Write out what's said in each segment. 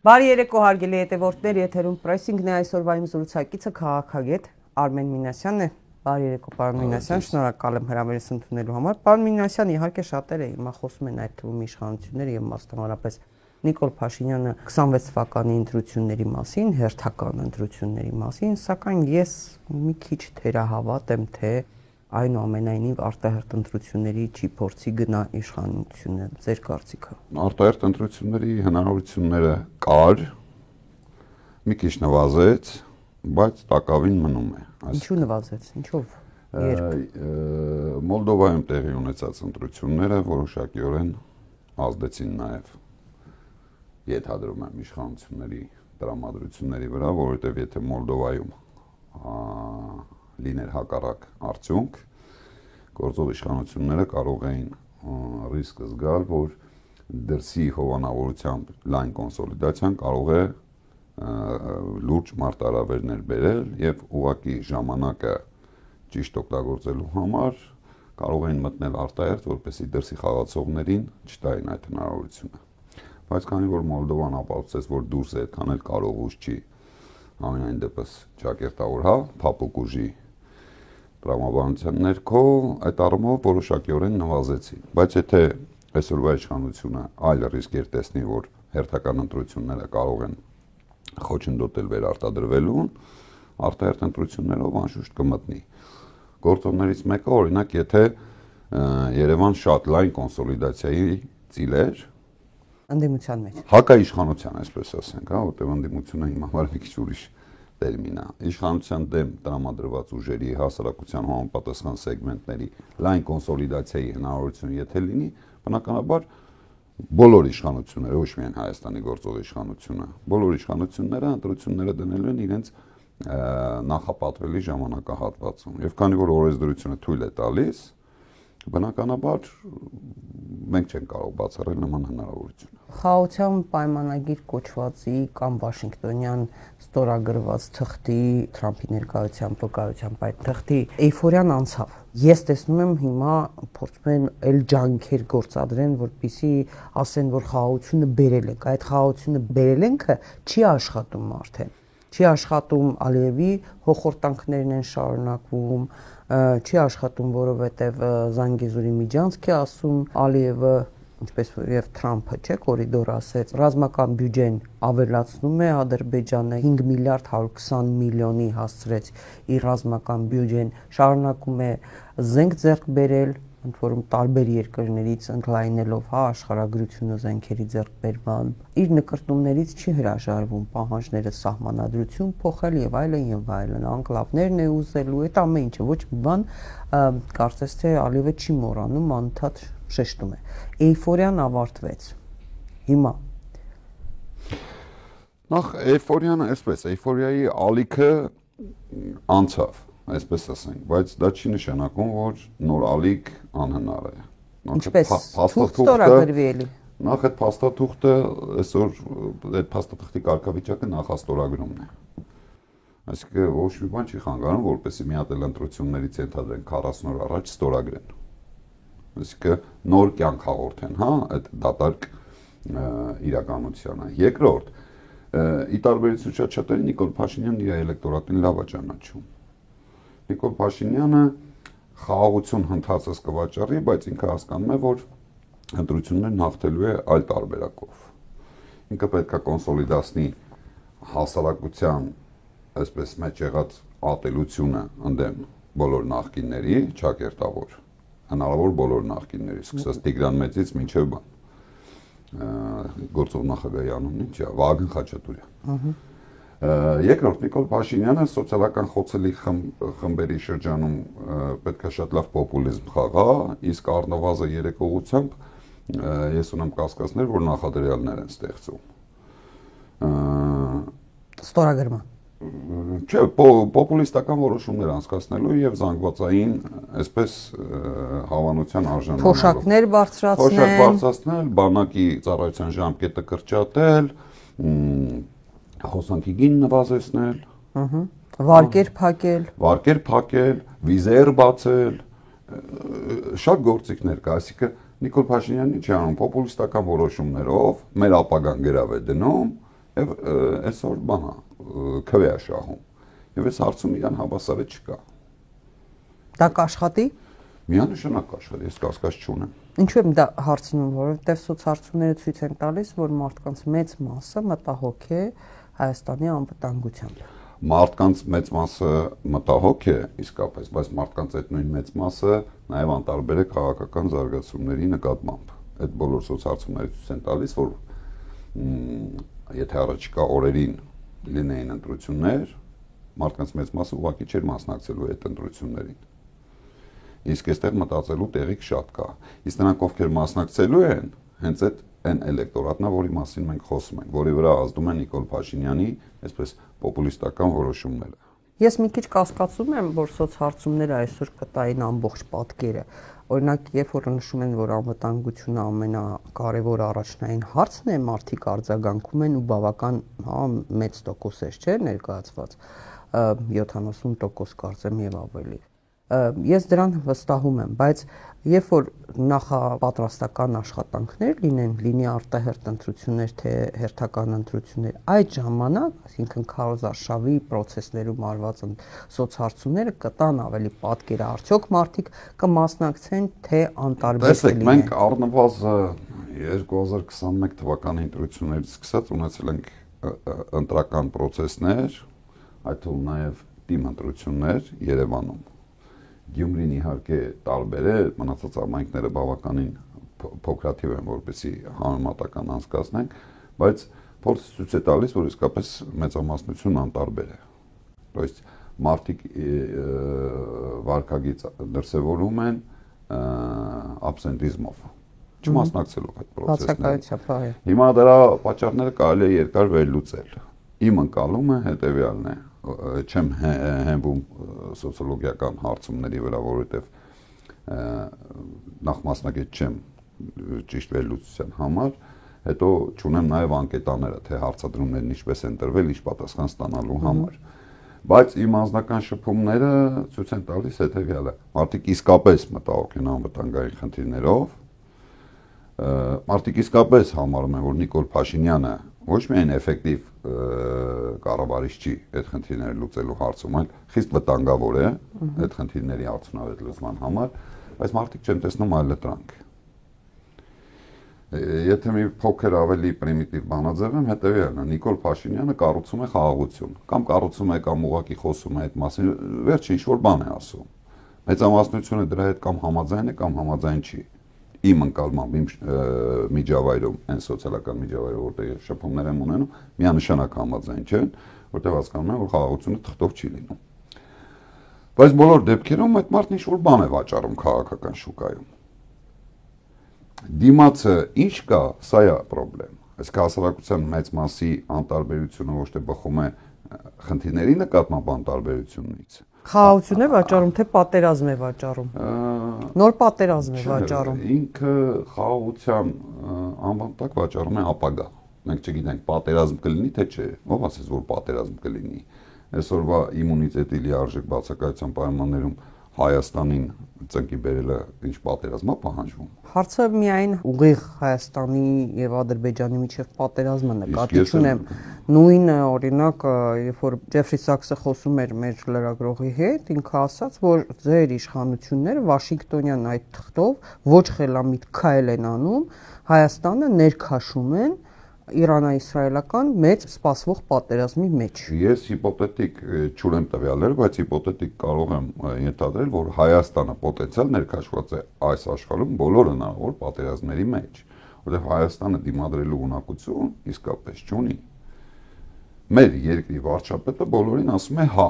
Բարի երեկո հարգելի հետևորդներ, եթերում պրեսինգն է, այսօրվա իմ զրուցակիցը քաղաքագետ Արմեն Մինասյանն է։ Բարի երեկո, պարոն Մինասյան, շնորհակալ եմ հրավերս ընդունելու համար։ Պարոն Մինասյան, իհարկե շատերը հիմա խոսում են այդ թվում իշխանությունները եւ մասնավորապես Նիկոլ Փաշինյանը 26 թվականի ընտրությունների մասին, հերթական ընտրությունների մասին, սակայն ես մի քիչ թերահավատ եմ, թե այնուամենայնիվ արտահերթ ընտրությունների չի փորձի գնա իշխանությունը, ձեր կարծիքը։ Արտահերթ ընտրությունների հնարավորությունները կար, մի քիչ նվազեց, բայց տակավին մնում է։ Ինչու նվազեց, ինչով։ Մոլդովայում տեղի ունեցած ընտրությունները որոշակիորեն ազդեցին նաև ենթադրում եմ իշխանությունների տրամադրությունների վրա, որովհետև եթե Մոլդովայում լիներ հակառակ արդյունք, գործող իշխանությունները կարող էին ռիսկ զգալ, որ դրսի հովանավորությամբ լայն կոնսոլիդացիան կարող է լուրջ մարտահրավերներ բերել եւ ուղղակի ժամանակը ճիշտ օգտագործելու համար կարող էին մտնել արտահերթ, որպեսզի դրսի խաղացողներին չտային այդ հնարավորությունը։ Բայց քանի որ Մոլդովան ապացուցեց, որ դուրս է այդքան էլ կարող ուժ չի, ամենայն դեպս ճակերտավոր հա, փափուկ ուժի տրամաբանության ներքո այդ առումով որոշակիորեն նվազեցին։ Բայց եթե այսօրվա իշխանությունը այլ ռիսկեր տեսնի, որ հերթական ընտրությունները կարող են խոչընդոտել վերարտադրվելուն, արտահերթ ընտրություններով անշուշտ կմտնի։ Գործոններից մեկը օրինակ, եթե Երևան շատ լայն կոնսոլիդացիայի ծիլեր ընդդիմության մեջ։ Հակաիշխանության, այսպես ասենք, հա, որտեղ ընդդիմությունը հիմա համար մի քիչ ուրիշ տերմին է։ Իշխանության դեմ տրամադրված ուժերի հասարակության համապատասխան սեգմենտների լայն կոնսոլիդացիայի հնարավորություն եթե լինի, բնականաբար բոլոր իշխանությունները, ոչ միայն Հայաստանի գործող իշխանությունը, բոլոր իշխանությունները ընտրությունները դնելու են իրենց նախապատվելի ժամանակահատվածում։ Եվ քանի որ օրենսդրությունը թույլ է տալիս, բնականաբար մենք չենք կարող բացառել նման հնարավորություն։ Խաղաղության պայմանագիր կոչվածի կամ Վաշինգտոնյան ստորագրված թղթի Թրամփի ներկայությամբ վկայությամբ այդ թղթի էյֆորիան անցավ։ Ես տեսնում եմ հիմա փորձում են էլ ջանքեր գործադրեն, որպեսզի ասեն, որ խաղաղությունը բերել եք։ Այդ խաղաղությունը բերել ենքը չի աշխատում արդեն։ Չի աշխատում Ալիևի հոխորտանքներն են շարունակվում, չի աշխատում, որովհետև Զանգեզուրի միջանցք է ասում Ալիևը, ինչպես եւ Թրամփը, չէ, կորիդոր ասեց, ռազմական բյուջեն ավելացնում է Ադրբեջանը 5 միլիարդ 120 միլիոնի հասցրեց իր ռազմական բյուջեն, շարունակում է զենք ձեռք բերել, ընդ որում տարբեր երկրներից ընդլայնելով հա աշխարհագրությունը զենքերի ձեռքբերման, իր նկրտումներից չի հրաժարվում պահանջները սահմանադրություն փոխել եւ այլն, անկլավներն է ուզելու, այդ ամեն ինչը ոչ մի բան կարծես թե Ալիևը չի մոռանում, անընդհատ շեշտում է։ Էյֆորիան ավարտվեց։ Հիմա նախ էյֆորիան այսպես, էյֆորիայի ալիքը անցավ, այսպես ասենք, բայց դա չի նշանակում, որ նոր ալիք անհնար է։ Ինչպես թուղթ ստորագրվի էլի։ Նախ այդ փաստաթուղթը այսօր այդ փաստաթղթի կարգավիճակը նախաստորագրումն է։ Այսինքն ոչ մի բան չի խանգարում, որպեսզի մի հատ էլ ընտրություններից ենթադրեն 40 օր առաջ ստորագրեն։ Այսինքն նոր կյանք հաղորդեն, հա, այդ դատարկ իրականությանը։ Երկրորդ, ի տարբերություն շատ-շատերի Նիկոլ Փաշինյանն իր էլեկտորատին լավ է ճանաչում։ Նիկոլ Փաշինյանը խաղաղություն հնդածս կվաճառի, բայց ինքը հասկանում է, որ ընտրություններն հաղթելու է այլ տարբերակով։ Ինքը պետք է կոնսոլիդացնի հասարակության, այսպես մեջ եղած ատելությունը ընդդեմ բոլոր նախկինների, ճակերտավոր, հնարավոր բոլոր նախկինների, սկսած Տիգրան Մեծից մինչև բան գործող նախագահի անունն ինչ է, Վահագն Խաչատուրյան։ Երկրորդ, Նիկոլ Փաշինյանը սոցիալական խոցելի խմբերի շրջանում պետք է շատ լավ պոպուլիզմ խաղա, իսկ առնվազն երեկողությամբ ես ունեմ կասկածներ, որ նախադրյալներ են ստեղծում։ Ստորագրման։ Չէ, պոպուլիստական որոշումներ անցկացնելու եւ զանգվածային, այսպես հավանության արժանանալու։ Փոշակներ բարձրացնել, բանակի ծառայության ժամկետը կրճատել, հոսանքի գին նվազեցնել, վարկեր փակել, վիզեր բացել, շատ գործիքներ կա, այսինքն Նիկոլ Փաշինյանն ինչ է անում, պոպուլիստական որոշումներով մեր ապագան գրավ է դնում, Եվ այսօր բանա քվե է շահում։ Եվ այս հարցում իրան հավասարը չկա։ Դա կաշխատի։ Միանշանակ կաշխատի, ես կասկած չունեմ։ Ինչու եմ դա հարցնում, որովհետև սոցհարցումները ցույց են տալիս, որ մարդկանց մեծ մասը մտահոգ է Հայաստանի անվտանգությամբ։ Մարդկանց մեծ մասը մտահոգ է իսկապես, բայց մարդկանց այդ նույն մեծ մասը նաև անտարբեր է քաղաքական զարգացումների նկատմամբ։ Այդ բոլոր սոցհարցումները ցույց են տալիս, որ եթե առաջիկա օրերին լինեին ընտրություններ, մարդկանց մեծ մասը ուղղակի չէր մասնակցելու այդ ընտրություններին։ Իսկ այստեղ մտածելու տեղիք շատ կա։ Իսկ նրանք ովքեր մասնակցելու են, հենց այն էլեկտորատն է, որի մասին մենք խոսում ենք, որի վրա ազդում է Նիկոլ Փաշինյանի այսպես պոպուլիստական որոշումները։ Ես մի քիչ կասկածում եմ, որ սոցհարցումները այսօր կտային ամբողջ պատկերը։ Օրինակ, երբ որ նշում են, որ անվտանգությունը ամենակարևոր առաջնային հարցն է, մարդիկ արձագանքում են ու բավական մեծ տոկոսեր չէ ներկայացված, 70% կարծեմ եւ ավելի։ Ես դրան վստահում եմ, բայց երբ որ նախապատրաստական աշխատանքներ լինի արտահերթ ընտրություններ, թե հերթական ընտրություններ, այդ ժամանակ, այսինքն քարոզարշավի process-ներում արված սոցհարցումները կտան ավելի պատկերը, արդյոք մարդիկ կմասնակցեն, թե անտարբեր կլինեն։ Տեսեք, մենք առնվազն 2021 թվականի ընտրություններից սկսած ունեցել ենք ընտրական process-ներ, այդ թվում նաև թիմ ընտրություններ Երևանում։ Գյումրին իհարկե տարբեր է, մնացած համայնքները բավականին փոքրաթիվ են, որպեսզի համեմատական անցկացնենք, բայց փորձը ցույց է տալիս, որ իսկապես մեծամասնությունն անտարբեր է։ Ոստի մարդիկ վարկագիծ դրսևորում են աբսենտիզմով, չմասնակցելով այդ process-ներին։ Հիմա դրա պատճառները կարելի է երկար վերլուծել։ Իմ ընկալումը հետևյալն է։ Չեմ հենվում սոցիոլոգիական հարցումների վրա, որովհետև նախ մասնակից չեմ ճիշտ վերլուծության համար, հետո չունեմ նաև անկետաները, թե հարցադրումներն ինչպես են տրվել, ինչ պատասխան ստանալու համար։ Բայց իմ անձնական շփումները ցույց են տալիս հետևյալը. մարդիկ իսկապես մտահոգ են անվտանգային խնդիրներով, մարդիկ իսկապես համարում են, որ Նիկոլ Փաշինյանը ոչ միայն էֆեկտիվ կառավարիչ չի այդ խնդիրները լուծելու հարցում, այլ խիստ վտանգավոր է այդ խնդիրների արդյունավետ լուծման համար, բայց մարդիկ չեն տեսնում այլ լրանք։ Եթե մի փոքր ավելի պրիմիտիվ բանաձևեմ, հետևյալն է, Նիկոլ Փաշինյանը կառուցում է խաղաղություն, կամ կառուցում է կամ ուղղակի խոսում է այդ մասին, վերջը ինչ-որ բան է ասում։ Մեծամասնությունը դրա հետ կամ համաձայն է, կամ համաձայն չի։ Իմ ընկալմամբ, իմ միջավայրում, այն սոցիալական միջավայրում, որտեղ շփումներ եմ ունենում, միանշանակ համաձայն չեն, որտեղ հասկանում են, որ խաղաղությունը թղթով չի լինում։ Բայց բոլոր դեպքերում այդ մարդն ինչ-որ բան է վաճառում քաղաքական շուկայում։ Դիմացը ինչ կա, սա է խնդրեմ։ Այս հասարակության մեծ մասի անտարբերությունը ոչ թե բխում է խնդիրների նկատմամբ անտարբերությունից։ Խաղաղություն է վաճառում, թե պատերազմ է վաճառում։ Նոր պատերազմ է վաճառում։ Ինքը խաղաղության անվան տակ վաճառում է ապագա։ Մենք չգիտենք պատերազմ կլինի, թե չէ։ Ո՞վ ասես, որ պատերազմ կլինի։ Այսօրվա իմունիտետի լիարժեք բացակայության պայմաններում Հայաստանին ծնկի բերելը ինչ պատերազմա պահանջվում։ Հարցը միայն ուղիղ Հայաստանի եւ Ադրբեջանի միջև պատերազմը նկատի ունեմ։ Նույն օրինակ, երբ որ Ջեֆրի Սաքսը խոսում էր մեր լրագրողի հետ, ինքը ասաց, որ ձեր իշխանությունները Վաշինգտոնյան այդ թղթով ոչ խելամիտ քայլ են անում, Հայաստանը ներքաշում են Իրանա-իսրայելական մեծ սպասվող պատերազմի մեջ։ Ես հիպոթետիկ չունեմ տվյալներ, բայց հիպոթետիկ կարող եմ ենթադրել, որ Հայաստանը պոտենցիալ ներքաշված է այս աշխարհում բոլոր հնարավոր պատերազմների մեջ, որովհետև Հայաստանը դիմադրելու ունակություն իսկապես չունի։ Մեր երկրի վարչապետը բոլորին ասում է հա։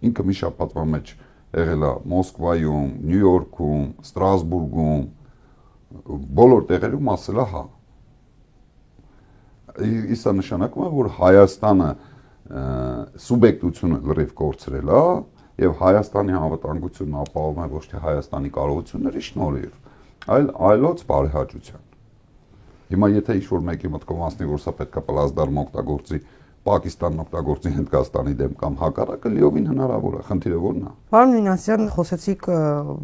Ինքը մի շաբաթվա մեջ եղել է Մոսկվայում, Նյու Յորքում, Ստրասբուրգում, բոլոր տեղերում ասել է հա։ Իսկ նշանակում է, որ Հայաստանը սուբյեկտությունը լրիվ կորցրել է եւ Հայաստանի անվտանգությունն ապահովում է ոչ թե Հայաստանի կարողությունների շնորհիվ, այլ այլոց բարեհաճության։ Հիմա եթե ինչ-որ մեկի մտքով անցնի, որ սա պետք է պլազդարմ օգտագործի Պակիստանն օգտագործի Հնդկաստանի դեմ կամ հակառակը լիովին հնարավոր է, խնդիրը որն է։ Պարոն Մինասյան, խոսեցիք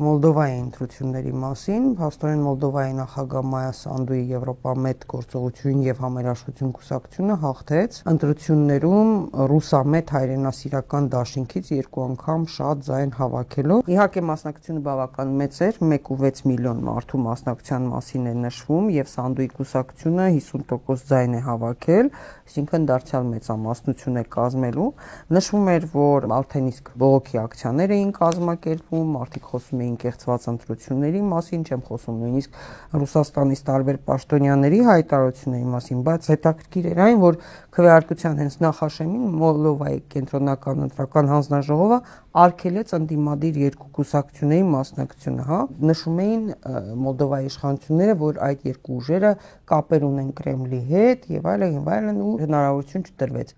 Մոլդովայի ընտրությունների մասին, փաստորեն Մոլդովայի նախագահ Մայա Սանդուի Եվրոպամետ գործողություն եւ Համերաշխություն կուսակցությունը հաղթեց ընտրություններում ռուսամետ հայրենասիրական դաշինքից 2 անգամ շատ ձայն հավաքելով։ Իհարկե մասնակցությունը բավական մեծ էր, 1.6 միլիոն մարդու մասնակցության մասին է նշվում եւ Սանդուի կուսակցությունը 50% ձայն է հավաքել, այսինքն դարձյալ մեծամասնություն է կազմելու։ Նշվում էր, որ արդեն իսկ բողոքի ակցիաներ էին կազմակերպվում, մարդիկ խոսում էին կեղծված ընտրությունների մասին, չեմ խոսում նույնիսկ Ռուսաստանից տարբեր պաշտոնյաների հայտարարությունների մասին, բայց հետաքրքիր էր այն, որ քվեարկության հենց նախաշեմին Մոլդովայի կենտրոնական ընտրական հանձնաժողովը արգելեց ընդդիմադիր 2 կուսակցությունների մասնակցությունը, հա, նշում էին Մոլդովայի իշխանությունները, որ այդ 2 ուժերը կապեր ունեն Կրեմլի հետ եւ այլն ու հնարավորություն չտրվեց։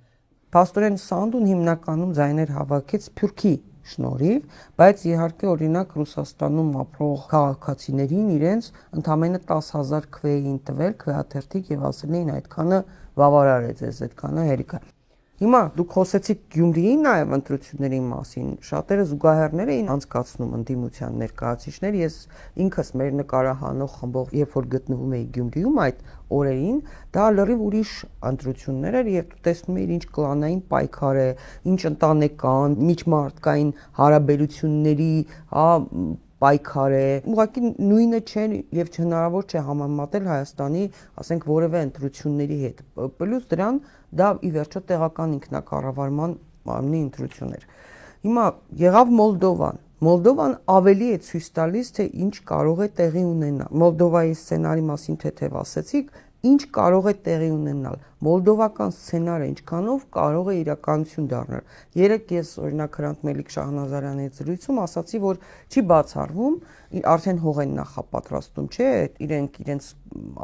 Փաստորեն Սանդուն հիմնականում ձայներ հավաքեց Սփյուռքի շնորհիվ, բայց իհարկե օրինակ Ռուսաստանում ապրող քաղաքացիներին իրենց ընդամենը 10,000 քվե էին տվել քվեաթերթիկ եւ ասել էին այդքանը բավարար է ձեզ, այդքանը հերիք է։ Հիմա դուք խոսեցիք Գյումրիի նաև ընտրությունների մասին, շատերը զուգահեռներ էին անցկացնում ընդդիմության ներկայացուցիչներ, ես ինքս մեր նկարահանող խմբով երբ որ գտնվում էի Գյումրիում այդ օրերին, դա լրիվ ուրիշ ընտրություններ էր եւ դու տեսնում էիր ինչ կլանային պայքար է, ինչ ընտանեկան, միջմարտկային հարաբերությունների, հա, պայքար է, ուղղակի նույնը չէ եւ չհնարավոր չէ համեմատել Հայաստանի, ասենք, որևէ ընտրությունների հետ։ Պլյուս դրան դա ի վերջո տեղական ինքնակառավարման մարմնի ընտրություն էր։ Հիմա եղավ Մոլդովան ավելի է ցույց տալիս, թե ինչ կարող է տեղի ունենալ։ Մոլդովայի սցենարի մասին թեթև ասեցիք, ինչ կարող է տեղի ունենալ։ Մոլդովական սցենարը ինչքանով կարող է իրականություն դառնալ։ Երեկ ես օրինակ Հրանտ Մելիք Շահնազարյանի հետ զրույցում ասացի, որ չի բացառվում, արդեն հող են նախապատրաստում, չէ, իրենց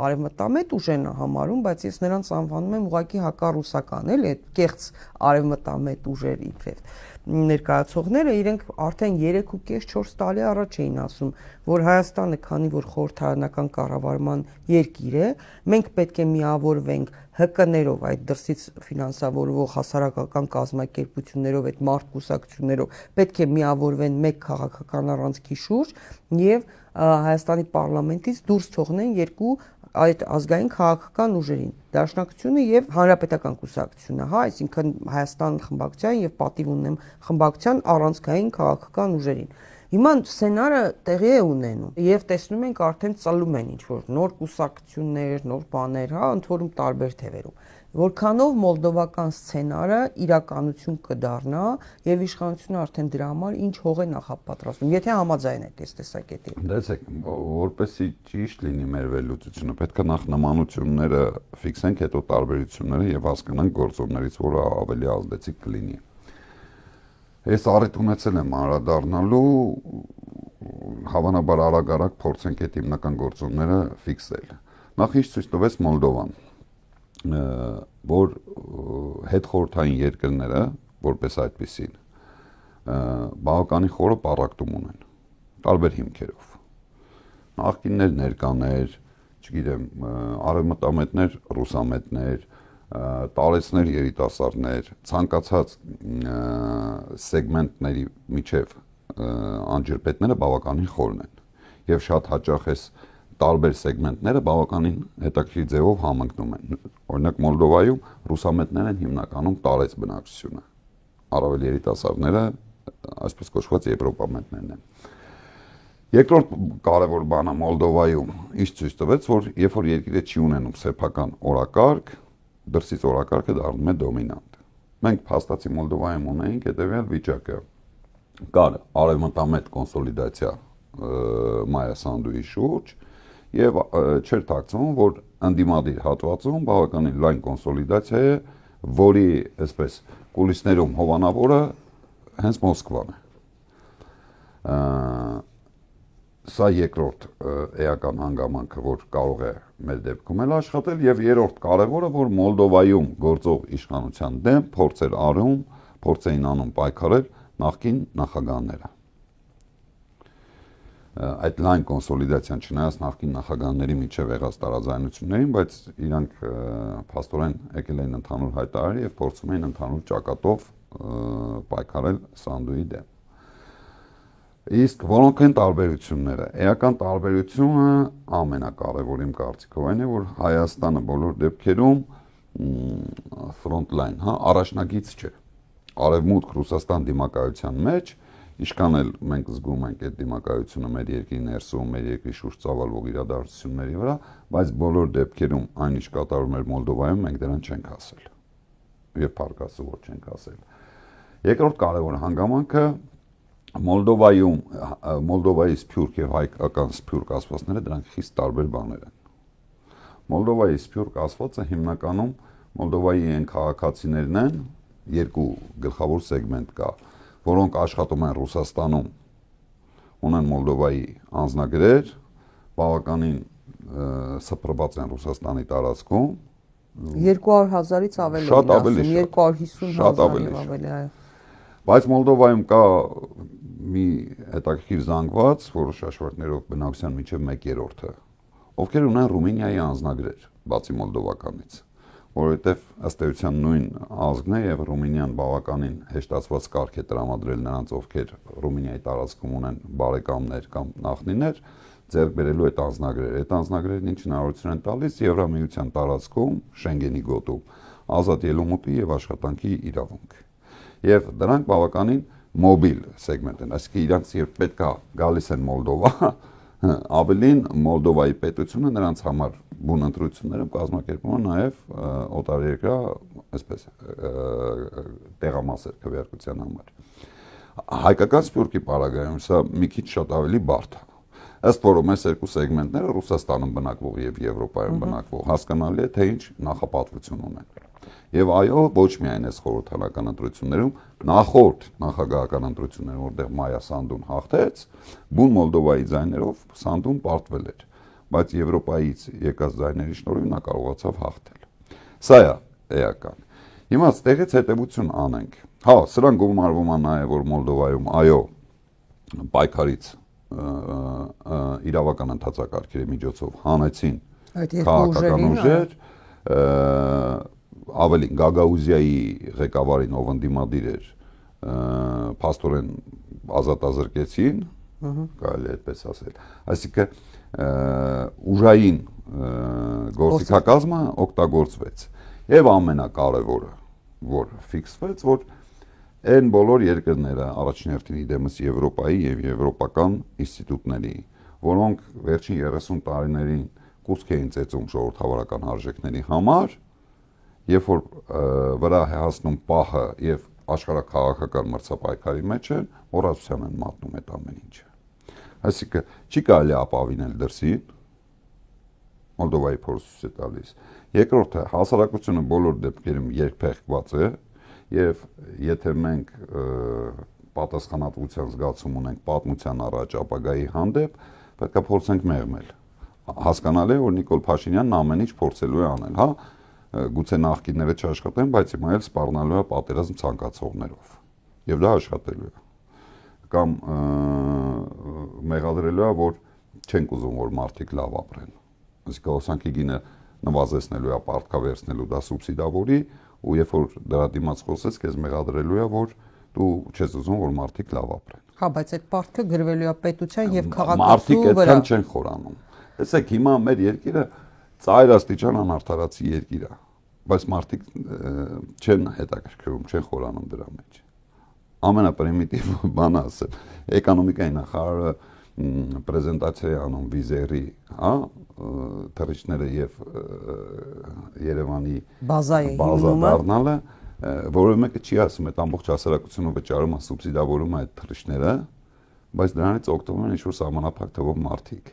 արևմտամետ ուժ են համարում, բայց ես նրանց անվանում եմ ուղղակի հակառուսական, էլի, այդ կեղծ արևմտամետ ուժեր իբրև ներկայացողները իրենք արդեն 3.5-4 տարի առաջ էին ասում, որ Հայաստանը, քանի որ խորհրդարանական կառավարման երկիր է, մենք պետք է միավորվենք ՀԿ-ներով, այդ դրսից ֆինանսավորվող հասարակական կազմակերպություններով, այդ մարդկուսակցություններով, պետք է միավորվեն մեկ քաղաքական առանցքի շուրջ եւ Հայաստանի պարլամենտից դուրս թողնեն 2 այդ ազգային քաղաքական ուժերին, Դաշնակցությունը եւ Հանրապետական կուսակցությունը, հա, այսինքն Հայաստան խմբակցության եւ Պատիվ ունեմ խմբակցության առանցքային քաղաքական ուժերին։ Հիմա սցենարը տեղի է ունենում եւ տեսնում ենք արդեն ծլում են ինչ որ նոր կուսակցություններ, նոր բաներ, հա, ընդ որում տարբեր թևերում։ Որքանով մոլդովական սցենարը իրականություն կդառնա եւ իշխանությունը արդեն դրա համար ինչ հող է նախապատրաստում, եթե համաձայն եք այս տեսակետին։ Դեսեք, որպեսզի ճիշտ լինի մեր վերլուծությունը, պետք է նախ նմանությունները ֆիքսենք, հետո տարբերությունները եւ հասկանանք գործոններից որը ավելի ազդեցիկ կլինի։ Ես առիթ ունեցել եմ անդրադառնալու, հավանաբար արագ փորձենք այդ հիմնական գործոնները ֆիքսել։ Նախ ինչ ցույց տվեց Մոլդովան, որ հետխորհրդային երկրները, որպես այդպեսին, բավականին խորը պառակտում ունեն, տարբեր հիմքերով։ Նախկիններ, ներկաներ, չգիտեմ, արևմտամետներ, ռուսամետներ, տարեցներ, երիտասարդներ, ցանկացած սեգմենտների միջև անջրպետները բավականին խորն են եւ շատ հաճախ էս տարբեր սեգմենտները բավականին հետաքրքիր ձևով համընկնում են։ Օրինակ Մոլդովայում ռուսամետներն են հիմնականում տարեց բնակչությունը, առավել երիտասարդները այսպես կոչված եվրոպամետներն են։ Երկրորդ կարևոր բանը Մոլդովայում ինչ ցույց տվեց, որ երբ որ երկիրը չի ունենում սեփական օրակարգ, դրսից օրակարգը դառնում է դոմինանտ։ Մենք փաստացի Մոլդովայում ունեինք հետևյալ վիճակը. կար արևմտամետ կոնսոլիդացիա Մայա Սանդուի շուրջ եւ չէր թաքցվում, որ ընդդիմադիր հատվածում բավականին լայն կոնսոլիդացիա է, որի այսպես կուլիսներում հովանավորը հենց Մոսկվան է։ Սա երկրորդ էական հանգամանքը, որ կարող է մեր դեպքում էլ աշխատել, եւ երրորդ կարևորը, որ Մոլդովայում գործող իշխանության դեմ փորձ էին անում պայքարել նախկին նախագահները։ այդ լայն կոնսոլիդացիան չնայած նախկին նախագահների միջև եղած տարաձայնություններին, բայց իրանք փաստորեն եկել են ընդհանուր հայտարարի եւ փորձում են ընդհանուր ճակատով պայքարել Սանդուի դեմ։ Իսկ որոնք են տարբերությունները։ Էական տարբերությունը ամենակարևորը իմ կարծիքով այն է, որ Հայաստանը բոլոր դեպքերում front line, հա, առաջնագիծ չէ։ Արևմուտք Ռուսաստան դիմակայության մեջ, ինչքան էլ մենք զգում ենք այդ դիմակայությունը մեր երկրի ներսում, մեր երկրի շուրջ ծավալվող իրադարձությունների վրա, բայց բոլոր դեպքերում այն ինչ կատարվում էր Մոլդովայում, մենք դրան չենք հասել։ Եվ փառքասու որ չենք հասել։ Երկրորդ կարևոր հանգամանքը Մոլդովայի սփյուռք եւ հայկական սփյուռք ասվածները դրանք խիստ տարբեր բաներ են։ Մոլդովայի սփյուռք ասվածը հիմնականում Մոլդովայի այն քաղաքացիներն են, երկու գլխավոր սեգմենտ կա, որոնք աշխատում են Ռուսաստանում, ունեն Մոլդովայի անձնագրեր, բավականին սփռված են Ռուսաստանի տարածքում 200,000-ից ավելի, շատ ավելի, 250,000 ավելի, այո։ Բայց Մոլդովայում կա մի հետաքրքիր զանգված, որոշ հաշվարկներով բնակության միջև 1/3-ը, ովքեր ունեն Ռումինիայի անձնագրեր, բացի մոլդովականից, որովհետև ըստ էության նույն ազգն է եւ Ռումինիան բավականին հեշտացված կարգ է տրամադրել նրանց, ովքեր Ռումինիայի տարածքում ունեն բարեկամներ կամ նախնիներ, ձեռք բերելու այդ անձնագրերը։ Այդ անձնագրերն ինչ հնարավորություն են տալիս Եվրամիության տարածքում, Շենգենի գոտում, ազատ ելումուտի եւ աշխատանքի իրավունք։ Եվ դրանք բավականին մոբիլ սեգմենտ են, այսինքն իրանց երբ պետք է գալիս են Մոլդովա, ավելին Մոլդովայի պետությունը նրանց համար բուն ընտրություններում կազմակերպում է նաև օտարերկրյա, այսպես տեղամասեր քվեարկության համար։ Հայկական սփյուռքի պարագայում սա մի քիչ շատ ավելի բարդ է։ Ըստ որում այս երկու սեգմենտները Ռուսաստանում բնակվող եւ Եվրոպայում բնակվող հասկանալի է թե ինչ նախապատվություն ունեն։ Եվ այո, ոչ միայն այս խորհրդանական ընտրություններում, նախորդ նախագահական ընտրություններում, որտեղ Մայա Սանդուն հաղթեց, բուն Մոլդովայի ձայներով Սանդուն պարտվել էր, բայց Եվրոպայից եկած ձայների շնորհիվ նա կարողացավ հաղթել։ Սա է էական։ Հիմա ստեղից հետևություն անենք։ Հա, սրան գումարվում է նաև որ Մոլդովայում այո պայքարից իրավական ընթացակարգերի միջոցով հանեցին քաղաքական ուժեր, ավելին Գագաուզիայի ղեկավարին ով ընդդիմադիր էր, փաստորեն ազատազրկեցին, կարելի է այդպես ասել։ Այսինքն ուժային գործիքակազմը օգտագործվեց։ Եվ ամենակարևորը, որ ֆիքսվեց, որ այն բոլոր երկրները առաջին հերթին իդեմս Եվրոպայի եւ եվրոպական ինստիտուտների, որոնք վերջին 30 տարիներին կուսք էին ծեծում ժողովրդավարական արժեքների համար, երբ որ վրա հասնում պահը եւ աշխարհաքաղաքական մրցապայքարի մեջ են, մոռացության են մատնում այդ ամեն ինչը։ Այսինքն չի կարելի ապավինել դրսին, Մոլդովայի փորձը տալիս։ Երկրորդը, հասարակությունը բոլոր դեպքերում երկփեղկված է եւ եթե մենք պատասխանատվության զգացում ունենք պատմության առաջ ապագայի հանդեպ, պետք է փորձենք մեղմել։ Հասկանալի է, որ Նիկոլ Փաշինյանն ամեն ինչ փորձելու է անել, հա, գուցե նախկինները չաշխատեն, բայց հիմա էլ սպառնալու է պատերազմ ցանկացողներով։ Եվ դա աշխատելու է։ Կամ մեղադրելու է, որ չենք ուզում, որ մարդիկ լավ ապրեն։ Այսինքն հոսանքի գինը նվազեցնելու է, պարտքա վերցնելու, դա սուբսիդավորի, ու երբ որ դրա դիմաց խոսես, քեզ մեղադրելու է, որ դու չես ուզում, որ մարդիկ լավ ապրեն։ Հա, բայց այդ պարտքը գրվելու է պետության եւ քաղաքացու վրա։ Մարդիկ այդքան չեն խորանում։ Տեսեք, հիմա մեր երկիրը ծայր աստիճան անարդարացի երկիր է, բայց մարդիկ չեն հետաքրքրվում, չեն խորանում դրա մեջ։ Ամենապրիմիտիվ բանը ասեմ, էկոնոմիկայի նախարարը պրեզենտացիա է անում վիզերի, հա, թռիչքները եւ Երևանի բազա դառնալը, որը մեկը չի ասում, այդ ամբողջ հասարակությունը վճարում է, սուբսիդավորում է այդ թռիչքները, բայց դրանից օգտվում են ինչ-որ սահմանափակ թվով մարդիկ։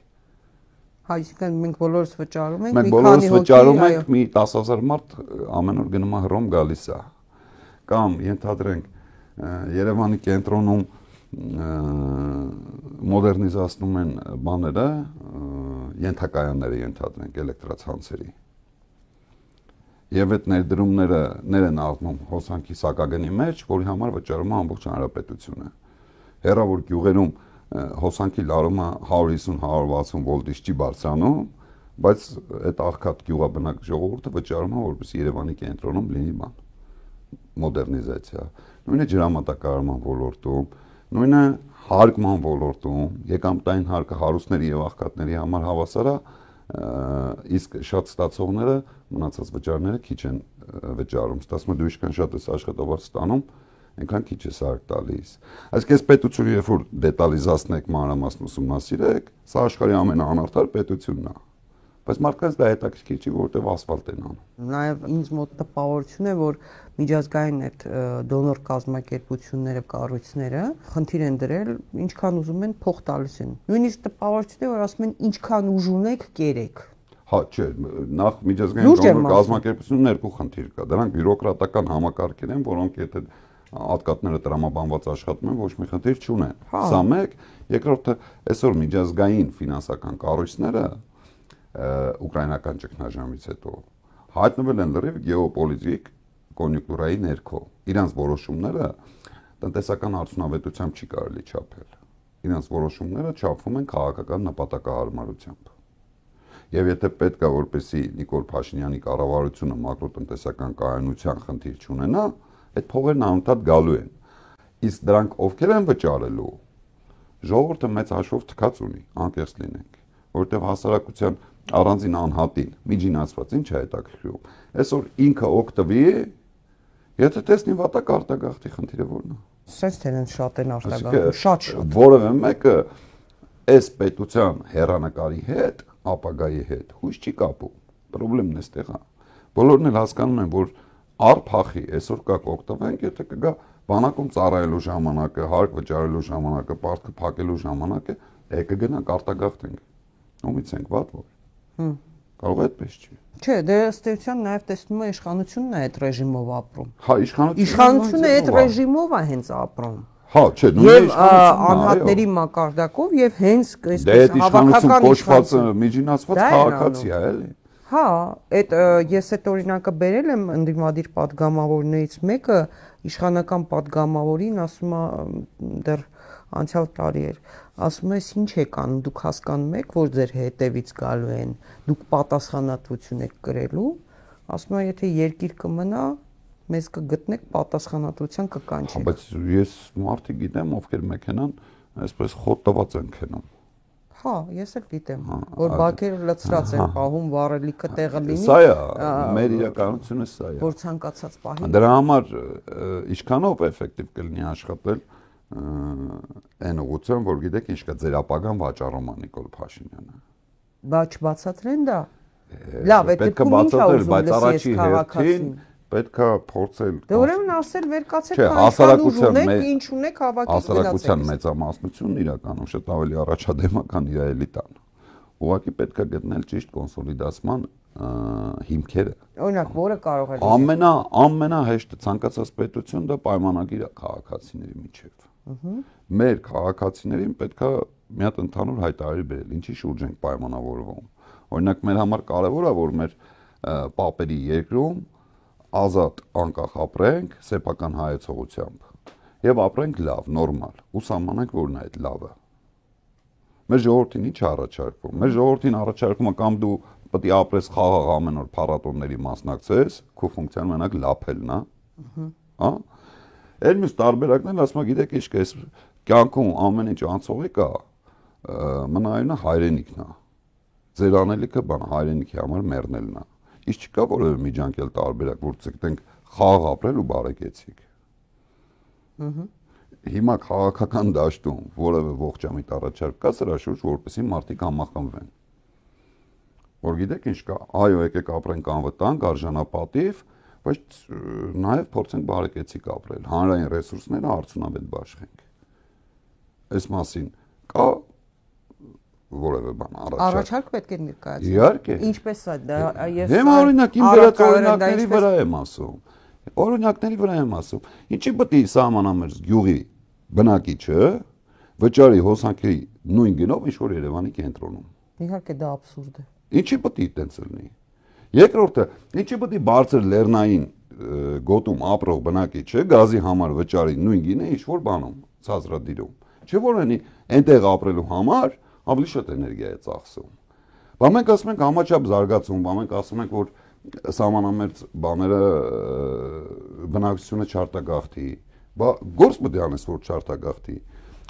Այսինքն մենք բոլորս վճարում ենք, մենք բոլորս վճարում ենք, մի 10,000 մարդ ամեն օր գնում է Հռոմ գալիս է։ Կամ ենթադրենք Երևանի կենտրոնում մոդեռնիզացնում են բաները, ենթակայանները ենթադրենք էլեկտրացանցերի։ Եվ այդ ներդրումները են առնում հոսանքի սակագնի մեջ, որի համար վճարում է ամբողջ հանրապետությունը։ Հեռավոր գյուղերում հոսանքի լարումը 150-160 վոլտից չի բարձրանում, բայց այդ աղքատ գյուղաբնակ ժողովուրդը վճարում է, որպեսզի Երևանի կենտրոնում լինի բան մոդեռնիզացիա, նույնը ջրամատակարարման ոլորտում, նույնը հարկման ոլորտում, եկամտային հարկը հարուստների եւ աղքատների համար հավասար է, իսկ շատ ստացողները մնացած վճարները քիչ են վճարում, ստացվում է դու ինչքան շատ ես աշխատավարձ ստանում, այնքան քիչ է սարք տալիս։ Այսինքն այս պետությունը երբ որ դետալիզացնեք մանրամասն ուսումնասիրեք, սա աշխարհի ամենաանարդար պետությունն է։ Բայց մարդկանց դա հետաքրքիր չի, որովհետև ասֆալտ են անում։ Նաև ինձ մոտ տպավորություն է, որ միջազգային այդ դոնոր կազմակերպությունները, կառույցները խնդիր են դրել, ինչքան ուզում են փող տալիս են։ Նույնիսկ տպավորություն է, որ ասում են ինչքան ուժ ունեք, կերեք։ Հա, չէ, նախ միջազգային դոնոր կազմակերպություններն երկու խնդիր կա։ Դրանք բյուրոկրատական համակարգեր են, որոնք եթե ատկատները տրամաբանված աշխատում են, ոչ մի խնդիր չունեն։ Սա մեկ, երկրորդը այսօր միջազգային ֆինանսական կառույցները ուկրաինական ճգնաժամից հետո հայտնվել են լրիվ գեոպոլիտիկ կոնյունկտուրայի ներքո։ Իրանց որոշումները տնտեսական արդյունավետությամբ չի կարելի չափել։ Իրանց որոշումները չափվում են քաղաքական նպատակահարմարությամբ։ Եվ եթե պետք է որպեսի Նիկոլ Փաշինյանի կառավարությունը մակրոտնտեսական կայունության խնդիր չունենա, այդ փողերն անընդհատ գալու են։ Իսկ դրանք ովքեր են վճարելու, ժողովուրդը մեծ հաշվով թքած ունի, անկեղծ լինենք, որովհետև հասարակության առանձին անհատին միջին ասված ինչ է հետաքրքրում։ Այսօր ինքը օգտվի, եթե տեսնի վատակ արտագաղթի խնդիրը որն է։ Սենց թե են շատ են արտագաղթում, շատ։ Որևէ մեկը այս պետության հերանեկարի հետ, ապագայի հետ հույս չի կապում։ Պրոբլեմն էստեղ է։ Բոլորն էլ հասկանում են, որ արփախի այսօր կա կօգտվենք, եթե կգա բանակում ծառայելու ժամանակը, հարկ վճարելու ժամանակը, պարտքը փակելու ժամանակը, կգնանք արտագաղթենք։ Ումից ենք վատ որ։ Կարող է այդպես չի։ Չէ, դե ըստ էության նաև տեսնում է իշխանությունն է այդ ռեժիմով ապրում։ Հա, իշխանությունը այդ ռեժիմով է հենց ապրում։ Հա, չէ, նույնիսկ անհատների մակարդակով եւ հենց այսպես հավաքական կոչվածը միջինացված քաղաքացի է, էլի։ Հա, այդ ես այդ օրինակը բերել եմ ընդդիմադիր падգամավորներից մեկը իշխանական падգամավորին ասում է դեռ անցյալ տարի էր, ասում է, ինչ եք անում, դուք հասկանում եք, որ ձեր հետևից գալու են, դուք պատասխանատվություն եք կրելու, ասում է, եթե երկիր կմնա, մեզ կգտնեք պատասխանատվության կկանչեք։ Բայց ես մարդիկ գիտեմ, ովքեր մեքենան այսպես խոտ տված են քնում։ Հա, ես էլ գիտեմ, որ բակերը լցրած են պահում, վառելիքը տեղը լինի։ Սա է, մեր իրականությունը սա է։ Որ ցանկացած պահի։ Դրա համար ինչքանով էֆեկտիվ կլինի աշխատել այն ուղղությամբ, որ գիտեք ինչ կա, ձեր ապագան վաճառում է Նիկոլ Փաշինյանը։ Բայց չբացատրեն դա։ Լավ, այդ դեպքում ինչ է ուզում լսի ես քաղաքացին։ Պետք է փորձել։ Դե ուրեմն ասել վերկացեք, հասարակության ինչ ունեք հավաքեք գնացեք։ Հասարակության մեծամասնությունն իրականում շատ ավելի առաջադեմ է, քան իր էլիտան։ Ուղղակի պետք է գտնել ճիշտ կոնսոլիդացման հիմքերը։ Օրինակ, որը կարող է ամենահեշտը ցանկացած պետություն դա պայմանագիր է քաղաքացիների միջև։ Մեր քաղաքացիներին պետք է մի հատ ընդհանուր հայտարարի բերել, ինչի շուրջ ենք պայմանավորվում։ Օրինակ, մեր համար կարևոր է, որ մեր պապերի երկրում ազատ անկախ ապրենք սեփական հայեցողությամբ եւ ապրենք լավ, նորմալ, ու սահմանենք որն է այդ լավը։ Մեր ժողովրդին ինչ առաջարկվում։ Մեր ժողովրդին առաջարկումը կամ դու պետք է ապրես խաղաղ ամեն օր փառատոնների մասնակցես, քո ֆունկցիան մենակ լափելն է։ Հա։ Էլ մյուս տարբերակն էլ ասում է, գիտեք ինչ կես կյանքում ամեն ինչ անցողի կա, մնայունը հայրենիքն է։ Ձեր անելիքը բան հայրենիքի համար մեռնելն է։ Իսկ չկա որևէ միջանկել տարբերակ, որ ցկտենք խաղ ապրել ու բարեկեցիկ։ Հիմա քաղաքական դաշտում որևէ ողջամիտ առաջարկ կա սրա շուրջ, որպեսզի մարդիկ համախմբվեն։ Որ գիտեք ինչ կա, այո, եկեք ապրենք անվտանգ, արժանապատիվ, բայց նաև փորձենք բարեկեցիկ ապրել, հանրային ռեսուրսները արդյունավետ բաշխենք։ Այս մասին կա որևէ բան առաջարկ պետք է ներկայացնել։ Իհարկե։ Ինչպես է դա ես Դեմ օրինակ իմ դրած օրինակների վրա եմ ասում։ Օրինակների վրա եմ ասում։ Ինչի պետք է սահմանամերձ գյուղի բնակիչը վճարի հոսանքի նույն գնով ինչ որ Երևանի կենտրոնում։ Իհարկե դա աբսուրդ է։ Ինչի պետք է այդպես լինի։ Երկրորդը, ինչի պետք է բարձր լեռնային գոտում ապրող բնակիչը գազի համար վճարի նույն գինը ինչ որ բանում, ցածրադիրում։ Չէ՞ որ ունի այնտեղ ապրելու համար ավելի շատ էներգիա է ծախսում։ Բա մենք ասում ենք համաչափ զարգացում, բա մենք ասում ենք, որ սահմանամերձ բաները բնակչությունը չարտագաղթի, բա գործ պետք է անես, որ չարտագաղթի։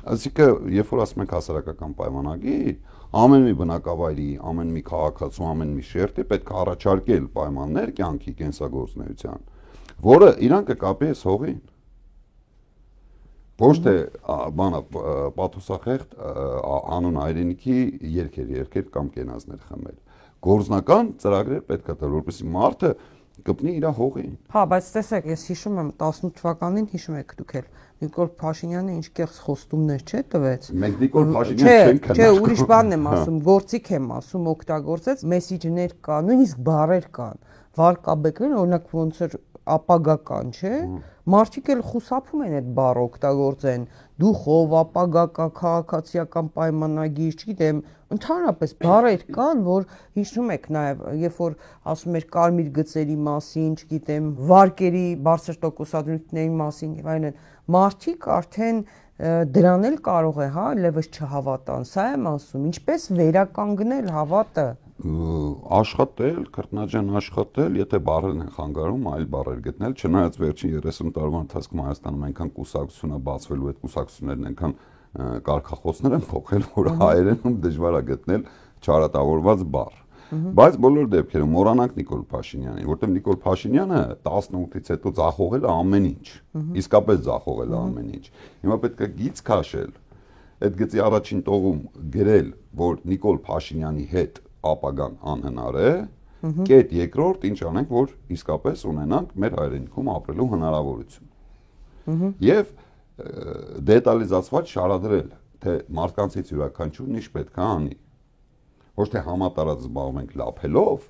Այսինքն, երբ որ ասում ենք հասարակական պայմանագիր, ամեն մի բնակավայրի, ամեն մի քաղաքացու, ամեն մի շերտի պետք է առաջարկել պայմաններ կյանքի կենսագործունեության, որը իրան կկապի այս հողին։ Ոչ թե բանա պաթոսախեղտ անուն հայրենիքի երկեր կամ կենազներ խմել։ Գործնական ծրագրեր պետք է տալ, որպեսզի մարդը կպնի իր հողին։ Հա, բայց տեսեք, ես հիշում եմ 18 թվականին, հիշում եք դուք էլ, Նիկոլ Փաշինյանը ինչ կեղծ խոստումներ չէ տվեց։ Մենք Նիկոլ Փաշինյան չենք քննարկում։ Չէ, ուրիշ բանն եմ ասում, գործիք եմ ասում, օգտագործեց, մեսիջներ կան, նույնիսկ բառեր կան։ Վարկաբեկն օրինակ ոնց էր ապագական, չէ՞։ Մարդիկ էլ խուսափում են այդ բառը օգտագործեն։ Դուխով, ապագա քաղաքացիական պայմանագիր, չգիտեմ, ընդհանրապես բառեր կան, որ հիշում եք նաև, երբ որ ասում էր կարմիր գծերի մասին, չգիտեմ, վարկերի բարձր տոկոսադրույքների մասին եւ այլն, մարդիկ արդեն դրան էլ կարող է, հա, լեւս չհավատան։ Սա եմ ասում, ինչպես վերականգնել հավատը։ Աշխատել, քրտնաջան աշխատել, եթե բառերն են խանգարում, այլ բառեր գտնել, չնայած վերջին 30 տարվա ընթացքում Հայաստանում այնքան կուսակցություն է բացվելու, այդ կուսակցություններն այնքան կարգախոսներ են փոխել, որ հայերենում դժվար է գտնել չարատավորված բառ։ Բայց բոլոր դեպքերում մոռանանք Նիկոլ Փաշինյանին, որտեղ Նիկոլ Փաշինյանը 18-ից հետո ձախողել է ամեն ինչ, իսկապես ձախողել է ամեն ինչ։ Հիմա պետք է գիծ քաշել, այդ գծի առաջին տողում գրել, որ Նիկոլ Փաշինյանի հետ ապագան անհնար է, կետ երկրորդ ինչ անենք, որ իսկապես ունենանք մեր հայրենիքում ապրելու հնարավորություն։ Եվ դետալիզացված շարադրել, թե մարդկանցից յուրաքանչյուրն ինչ պետք է անի։ Ոչ թե համատարած զբաղվենք լափելով,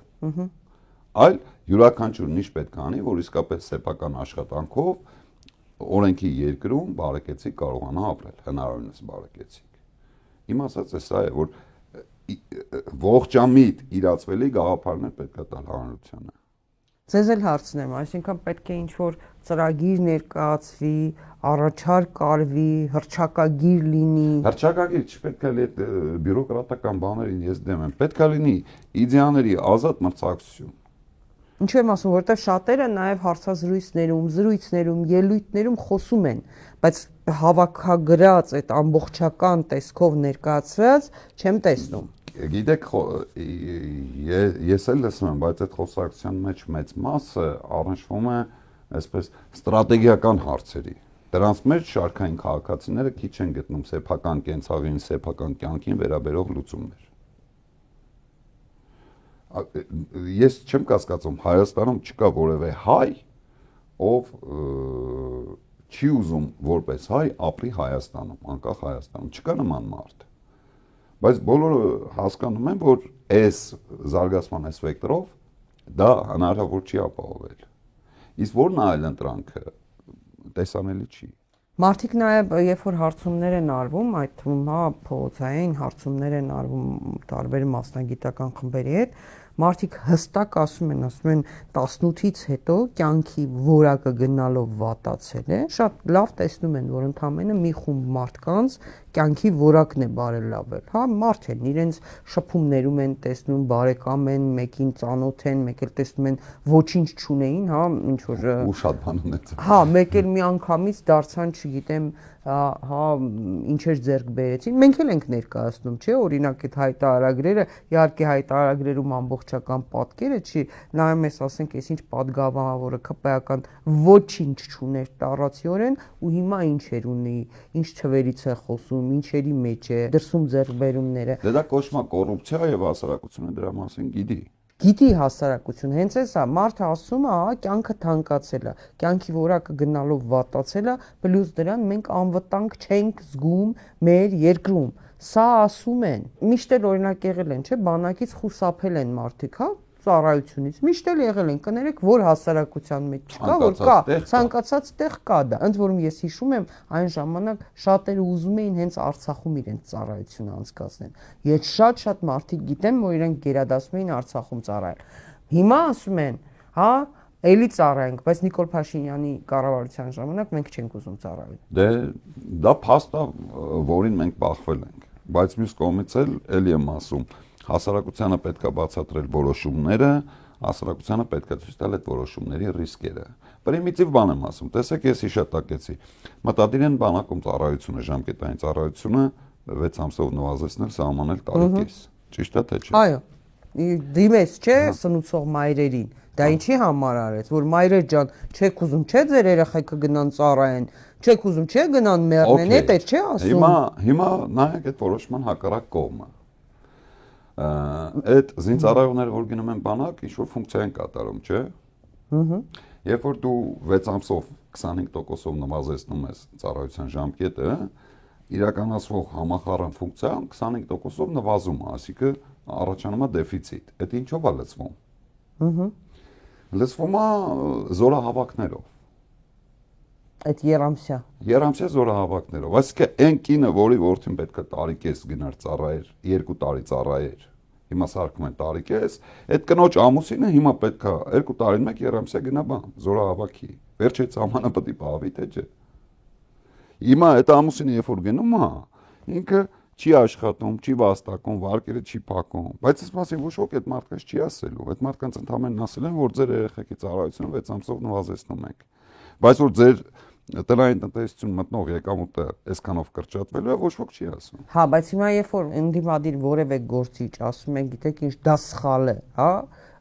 այլ յուրաքանչյուրն ինչ պետք է անի, որ իսկապես սեփական աշխատանքով օրենքի երկրում բարեկեցիկ կարողանա ապրել, հնարավորինս բարեկեցիկ։ Իմ ասածը սա է, որ ողջամիտ իրացվելի գաղափարներ պետք է տալ հանրությանը։ Ձեզ էլ հարցնեմ, այսինքն պետք է ինչ-որ ծրագիր ներկայացվի, առաջարկ արվի, հռչակագիր լինի։ Հռչակագիր չպետք է այդ բյուրոկրատական բաներին ես դեմ եմ։ Պետք է լինի իդեաների ազատ մրցակցություն։ Ինչու եմ ասում, որովհետև շատերը նաև հարցազրույցներում, զրույցներում, ելույթներում խոսում են, բայց հավաքագրած այդ ամբողջական տեսքով ներկայացրած չեմ տեսնում։ Գիտեք, ես էլ լսում եմ, բայց այդ խոսակցության մեջ մեծ մասը առնչվում է այսպես ստրատեգիական հարցերի։ Դրանց մեջ շարքային քաղաքացիները քիչ են գտնում սեփական կենցաղին, սեփական կյանքին վերաբերող լուծումներ։ Ես չեմ կասկածում, Հայաստանում չկա որևէ հայ, ով չի ուզում որպես հայ ապրի Հայաստանում, անկախ Հայաստանում, չկա նման մարդ։ Բայց բոլորը հասկանում են, որ այս զարգացման այս վեկտորով դա հնարավոր չի ապահովել։ Իսկ որն է այլ ընտրանքը տեսանելի չի։ Մարդիկ նաև երբ որ հարցումներ են արվում, այդ թվում հա փողոցային հարցումներ են արվում տարբեր մասնագիտական խմբերի հետ, մարդիկ հստակ ասում են 18-ից հետո կյանքի որակը գնալով վատացել է։ Շատ լավ տեսնում են, որ ընդամենը մի խումբ մարդկանց կյանքի որակն է բարելավել։ Հա, մարդ են, իրենց շփումներում են տեսնում, բարեկամ են, մեկին ծանոթ են, մեկ էլ տեսնում են ոչինչ չունեին, հա, ինչ որ ու շատ բան ունեցան։ Հա, մեկ էլ մի անգամից դարձան, չգիտեմ, հա, ինչեր ձեռք բերեցին։ Մենք էլ ենք ներկայացնում, չէ՞, օրինակ այդ հայտարարագրերը, իհարկե հայտարարագրերում ամբողջական պատկերը չի, նայում ես, ասենք, այս ինչ падգամավորը ԿՊ-ական ոչինչ չուներ տառացիորեն ու հիմա ինչեր ունի, ինչ թվերից է խոսում, ինչերի մեջ է, դրսում ձեռքբերումները։ Դա կոչվում է կոռուպցիա եւ հասարակությունը դրա մասին գիտի։ Գիտի հասարակություն, հենց էսա, մարդը ասում է, հա, կյանքը թանկացել է, կյանքի որակը գնալով վատացել է, պլյուս դրան մենք անվտանգ չենք զգում մեր երկրում։ Սա ասում են։ Միշտ էլ օրինակ եղել են, չէ՞, բանակից խուսափել են մարդիկ, հա, ծառայությունից։ Միշտ էլ եղել են, կներեք, որ հասարակության մեջ չկա, որ կա, ցանկացած տեղ կա դա։ Ընդ որում ես հիշում եմ, այն ժամանակ շատերը ուզում էին հենց Արցախում իրենց ծառայությունը անցկացնել։ Ես շատ մարդիկ գիտեմ, որ իրենք գերադասում էին Արցախում ծառայել։ Հիմա ասում են, հա, Էլի ծառայենք, բայց Նիկոլ Փաշինյանի կառավարության ժամանակ մենք չենք ուզում ծառայել։ Դե դա փաստ է, որին մենք բախվել ենք, բայց մյուս կողմից էլի եմ ասում, հասարակությանը պետք է բացատրել որոշումները, հասարակությանը պետք է ցույց տալ այդ որոշումների ռիսկերը։ Պրիմիտիվ բան եմ ասում, տեսեք, ես հիշատակեցի։ Մտադիր են բանակում ծառայությունը, ժամկետային ծառայությունը 6 ամսով նվազեցնել, սահմանել տարեկես։ Ճիշտ է թե չէ։ Այո։ Դիմես, չէ, սնուցող մայրերին։ Դա ինչի համար արեց, որ մայրեր ջան, չեք ուզում, չէ, ձեր երեխեքը գնան ծառայեն, չեք ուզում, չէ, գնան մեռնեն, էդ է, չէ, ասում։ Հիմա նայեք այդ որոշման հակառակ կողմը։ Այդ զինծառայողները, որ գնում են բանակ, ինչ որ ֆունկցիա են կատարում, չէ։ Երբ որ դու 6 ամսով 25%-ով նվազեցնում ես ծառայության ժամկետը, իրականացվող համախառն ֆունկցիան 25%-ով նվազում է, այսինքն առաջանում է դեֆիցիտ։ Այդ ինչով է լցվում։ Լցվում է զորահավաքներով։ Այդ երամսյա զորահավաքներով։ Այսինքն այն կինը, որի որդին պետք է տարիկես գնար ծառայեր, 2 տարի ծառայեր, հիմա սարքում են տարիկես, այդ կնոջ ամուսինը հիմա պետք է 2 տարին մեկ երամսյա գնա բան, զորահավաքի։ Վերջի ցամանը պետք է պահվի, թե չէ։ Հիմա այդ ամուսինը երբ որ գնում է, ինքը չի աշխատում, չի վաստակում, վարկերը չի փակում, բայց այս մասին ոչ ոք այդ մարդկանց չի ասելու։ Այդ մարդկանց ընդհանրապես ասել են, որ ձեր երեխեքի ծառայությունը 6 ամսով նվազեցնում եք։ Բայց որ ձեր տնային տնտեսություն մտնող եկամուտը այսքանով կրճատվելու է, ոչ ոք չի ասում։ Հա, բայց հիմա երբ որ ընդդիմադիր որևէ գործիչ ասում է, գիտեք ինչ, դա սխալ է, հա,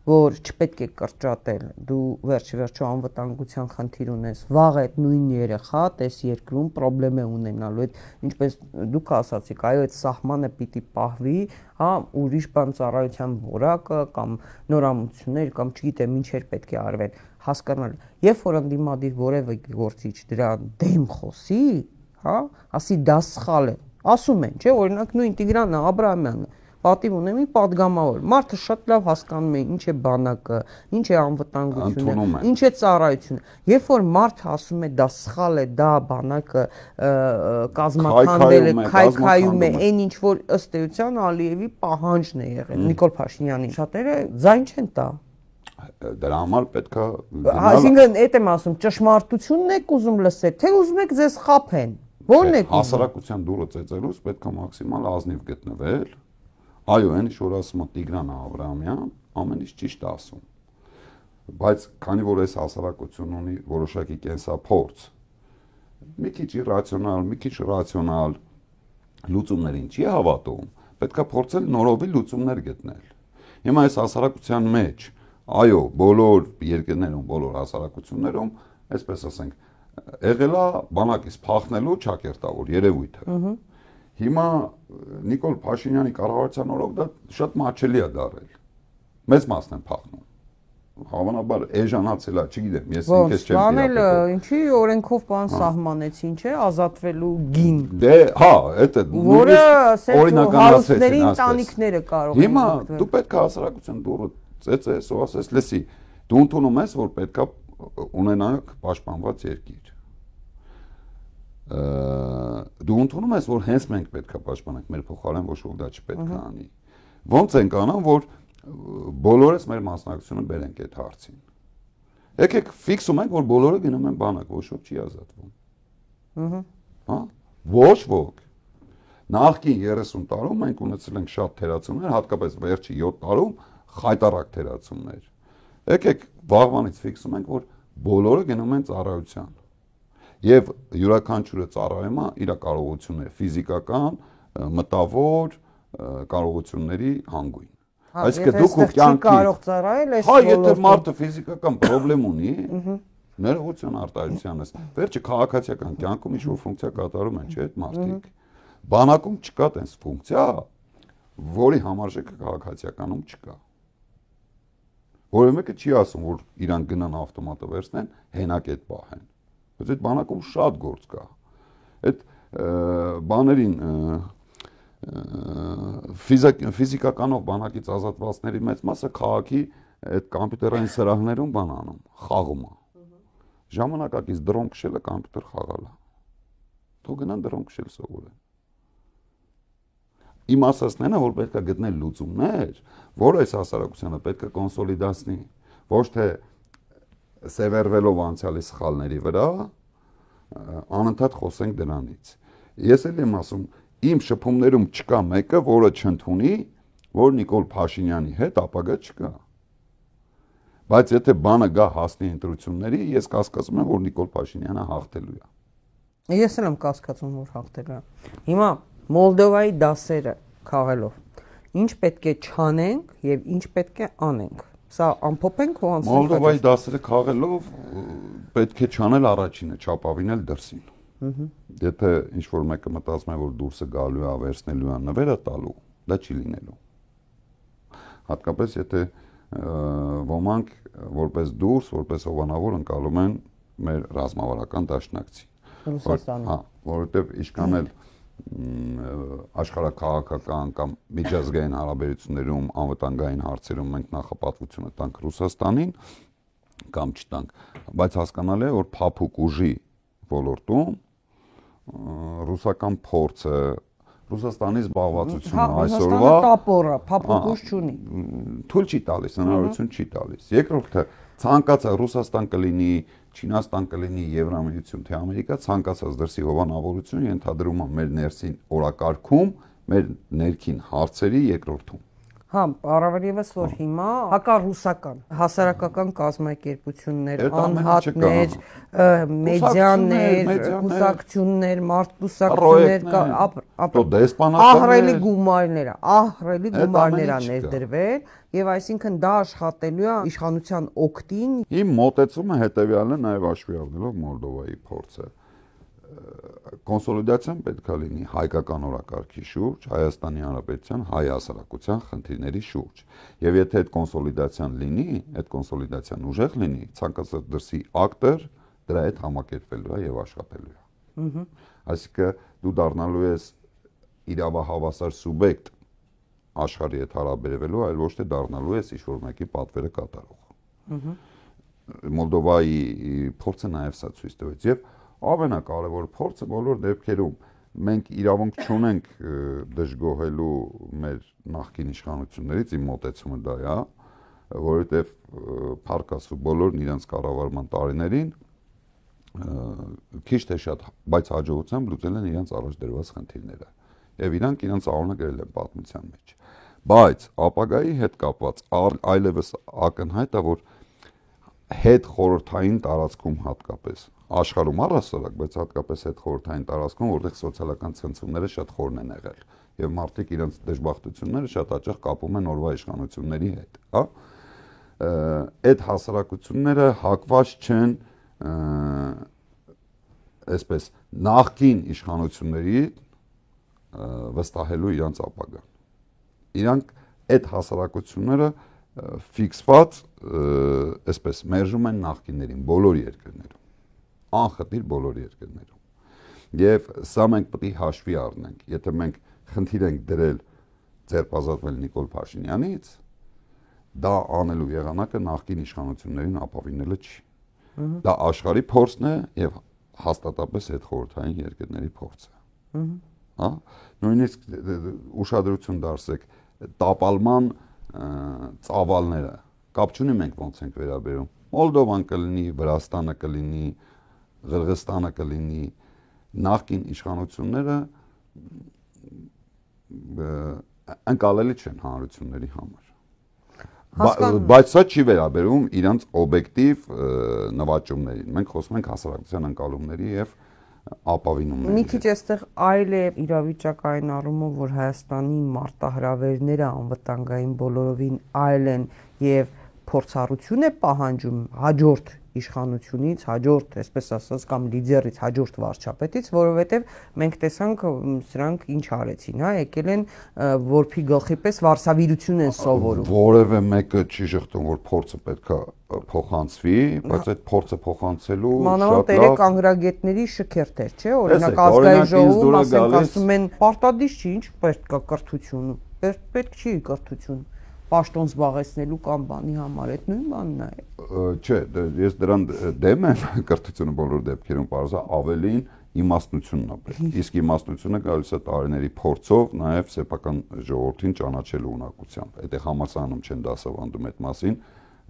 որ չպետք է կրճատել, դու վերջի անվտանգության խնդիր ունես, վաղ այդ նույն երեխա տես երկրում խնդրեմ է ունենալու, այդ ինչպես դուք ասացիք, այո, այդ սահմանը պիտի պահվի, հա, ուրիշ բան ծառայության որակը կամ նորամուծություններ կամ չգիտեմ ինչեր պետք է արվեն, հասկանալի։ Երբ որ ընդդիմադիր որևէ գործիչ դրա դեմ խոսի, հա, ասի դա սխալ է, ասում են, չէ, օրինակ նույն Տիգրան Աբրահամյանը պատիվ ունեմ պատգամավոր։ Մարդը շատ լավ հասկանում է ինչ է բանակը, ինչ է անվտանգությունը, ինչ է ծառայությունը։ Երբ որ մարդը ասում է դա սխալ է, դա բանակը կազմակերպել է, քայքայում է, այն ինչ որ ըստ էության Ալիևի պահանջն է եղել, Նիկոլ Փաշինյանի։ Շատերը ձայն չեն տա։ Դրա համար պետք է Այսինքն, այդ եմ ասում, ճշմարտությունն եք ուզում լսել, թե ուզում եք ձեզ խաբեն։ Ո՞րն եք ուզում։ Հասարակության դուրը ծեծելուց պետք է մաքսիմալ ազնիվ գտնվել։ Այո, այն ինչ որ ասում է Տիգրան Աբրահամյան, ամեն ինչ ճիշտ է ասում։ Բայց քանի որ այս հասարակությունն ունի որոշակի կենսափորձ, մի քիչ իրացիոնալ, մի քիչ ռացիոնալ լուծումներին չի հավատում, պետք է փորձել նորովի լուծումներ գտնել։ Հիմա այս հասարակության մեջ, այո, բոլոր երկրներում, բոլոր հասարակություններում, այսպես ասենք, եղել է բանակից փախնելու ճակերտավոր երևույթը։ Հիմա Նիկոլ Փաշինյանի կառավարության օրոք դա շատ մատչելի է դարել։ Մեծ մասն են փախնում։ Հավանաբար էժանացել է, չգիտեմ, ես ինքս չեմ տիրապետել։ Ինչի օրենքով բան սահմանեցին, չէ, ազատվելու գին։ Դե, հա, այդ է օրինականացրեցին ընտանիքները կարող են։ Հիմա դու պետք է հասարակության դուրը ծեծես, ու ասես, լսի, դու ընդունում ես, որ պետք է ունենանք պաշտպանված երկիր։ Դու ընդունում ես, որ հենց մենք պետք է պաշտպանենք, մեր փոխարեն ոչ ոք դա չպետք է անի։ Ոնց ենք անում, որ բոլորս մեր մասնակցությունը բերենք այդ հարցին։ Եկեք ֆիքսում ենք, որ բոլորը գնում են բանակ, ոչ ոք չի ազատվում։ Հա? Ոչ ոք։ Նախկին 30 տարում մենք ունեցել ենք շատ թերացումներ, հատկապես վերջի 7 տարում խայտառակ թերացումներ։ Եկեք վաղվանից ֆիքսում ենք, որ բոլորը գնում են ծառայության։ Եվ յուրաքանչյուրը ծառայում է իր կարողությունները, ֆիզիկական, մտավոր կարողությունների հանգույն։ Այսինքն դուք ու կյանքի կարող ծառայել այս ոլորտում։ Հա, եթե մարդը ֆիզիկական խնդրեմ ունի, ներողություն արտահայտության ես։ Վերջը քաղաքացիական կյանքում ինչ որ ֆունկցիա կատարում են, չէ՞, այդ մարդիկ։ Բանակում չկա տես ֆունկցիա, որի համարժեքը քաղաքացիականում չկա։ Որը մեկը չի ասում, որ իրան գնան ավտոմատը վերցնեն, հենակետ պահեն։ Բայց այդ բանակում շատ գործ կա։ Այդ բաներին ֆիզիկականով բանակից ազատվածների մեծ մասը քաղաքի այդ կոմպյուտերային սրահներում բան անում, խաղում է։ Ժամանակակից դրոն քշելը կոմպյուտեր խաղալը։ Թող գնան դրոն քշել սովորեն։ Իմ ասածն է, որ պետք է գտնել լուծումներ, որ այս հասարակությանը պետք է կոնսոլիդացնի, ոչ թե սևեռվելով անցյալի սխալների վրա, անընդհատ խոսենք դրանից։ Ես էլ եմ ասում, իմ շփումներում չկա մեկը, որը չընդունի, որ Նիկոլ Փաշինյանի հետ ապագա չկա։ Բայց եթե բանը գա հասնի ընտրությունների, ես կասկածում եմ, որ Նիկոլ Փաշինյանը հաղթելու է։ Ես էլ եմ կասկածում, որ հաղթելու է։ Հիմա Մոլդովայի դասերը քաղելով, ինչ պետք է չանենք եւ ինչ պետք է անենք։ Սա ամփոփենք ու անցնենք։ Մոլդովայի դասերը քաղելով պետք է չանել առաջինը, չապավինել դրսին։ Եթե ինչ-որ մեկը մտածում է, որ դուրսը գալու է, վերցնելու է, նվերը տալու, դա չի լինելու։ Հատկապես եթե ոմանք որպես դուրս, որպես հովանավոր ընկալում են մեր ռազմավարական դաշնակցին։ Ռուսաստանը։ Հա, որովհետև ինչքան էլ աշխարհաքաղաքական կամ միջազգային հարաբերություններում անվտանգային հարցերում մենք նախապատվությունը տանք Ռուսաստանին կամ չտանք, բայց հասկանալի է, որ փափուկ ուժի ոլորտում ռուսական փորձը Ռուսաստանի զբաղվածությունը այսօրվա տապորը փափուկ ուժ չունի։ Թույլ չի տալիս, հնարավորություն չի տալիս։ Երկրորդը ցանկացած Ռուսաստան կլինի, Չինաստան կլինի, Եվրամիություն, թե Ամերիկա, ցանկացած դրսի հովանավորություն ենթադրում է մեր ներսին օրակարգում, մեր ներքին հարցերի երկրորդում։ Հա, առավել եւս որ հիմա հակառուսական հասարակական կազմակերպություններ, անհատներ, մեդիաներ, կուսակցություններ, մարդկուսակցություններ, ահռելի գումարներ ա ներդրվել եւ այսինքն դա աշխատելու է իշխանության օգտին։ Իմ մոտեցումը հետեւյալն է, նաեւ հաշվի առնելով Մոլդովայի փորձը։ Կոնսոլիդացիան պետք է լինի հայկական օրակարգի շուրջ, Հայաստանի Հանրապետության հայ հասարակության խնդիրների շուրջ։ Եվ եթե այդ կոնսոլիդացիան լինի, այդ կոնսոլիդացիան ուժեղ լինի, ցանկացած դրսի ակտոր դրա հետ համակերպվելու է եւ աշխատելու է։ Այսինքն դու դառնալու ես իրավահավասար սուբյեկտ աշխարհի հետ հարաբերվելու, այլ ոչ թե դառնալու ես ինչ-որ մեկի պատվերը կատարող։ Մոլդովայի փորձը նաեւ սա ցույց տվեց եւ ամենակարևոր փորձը բոլոր դեպքերում մենք իրավունք չունենք դժգոհելու մեր նախկին իշխանություններից, իմ մոտեցումը դա է, որովհետև փառք Աստծո բոլորն իրենց կառավարման տարիներին քիչ թե շատ, բայց հաջողությամբ լուծել են իրենց առաջ դրված խնդիրները եւ իրանք իրենց անունը գրել են պատմության մեջ։ Բայց ապագայի հետ կապված այլևս ակնհայտ է, որ հետ խորհրդային տարածքում հատկապես աշխարհում առհասարակ, բայց հատկապես այդ խորհրդային տարածքում, որտեղ սոցիալական ցնցումները շատ խորն են եղել եւ մարդիկ իրենց դժբախտությունները շատ հաճախ կապում են օրվա իշխանությունների հետ, հա։ Այդ հասարակությունները հակված չեն այսպես նախկին իշխանությունների վստահելու իրենց ապագան։ Իրանք այդ հասարակությունները ֆիքսված այսպես մերժում են նախկիններին բոլոր երկրներում, անխտիր բոլոր երկրներում։ Եվ սա մենք պետք է հաշվի առնենք, եթե մենք խնդիր ենք դրել ձերբազատվել Նիկոլ Փաշինյանից, դա անելու եղանակը նախկին իշխանություններին ապավինելը չի։ Դա աշխարհի փորձն է եւ հաստատապես այդ խորհրդային երկրների փորձը։ Հա, նույնիսկ ուշադրություն դարձեք տապալման ծավալները, կապ չունի մենք ոնց ենք վերաբերում։ Մոլդովան կլինի, Վրաստանը կլինի, Ղրղստանը կլինի, նախկին իշխանությունները ընկալելի չեն հանրությունների համար։ Բայց սա չի վերաբերում իրանց օբյեկտիվ նվաճումներին։ Մենք խոսում ենք հասարակության ընկալումների եւ ապավինումների։ Մի քիչ այստեղ այլ է իրավիճակը այն առումով, որ Հայաստանի մարտահրավերները անվտանգային բոլորովին այլ են եւ փորձառություն է պահանջում հաջորդ իշխանությունից, հաջորդ, այսպես ասած, կամ լիդերից, հաջորդ վարչապետից, որովհետև մենք տեսանք սրանք ինչ արեցին, հա, եկել են որփի գլխի պես վարսավիրություն են սովորում։ Որևէ մեկը չի շղթում, որ փորձը պետքա փոխանցվի, բայց այդ փորձը փոխանցելու շատ լավ կանգրագետների շքերթեր, չէ՞, օրինակ ազգային ժողովում ասում են պարտադիր չի, ինչ պետք է կրթություն, պետք չի կրթություն պաշտոն զբաղեցնելու կամ բանի համար, այդ նույն բանն է։ Չէ, ես դրան դեմ եմ, կրթությունը բոլոր դեպքերում պարզա ավելին իմաստնությունն է պետք։ Իսկ իմաստնությունը գալիս է տարիների փորձով, նաև սեփական ժողովրդին ճանաչելու ունակությամբ։ Այդտեղ համալսարանում չեն դասավանդում այդ մասին,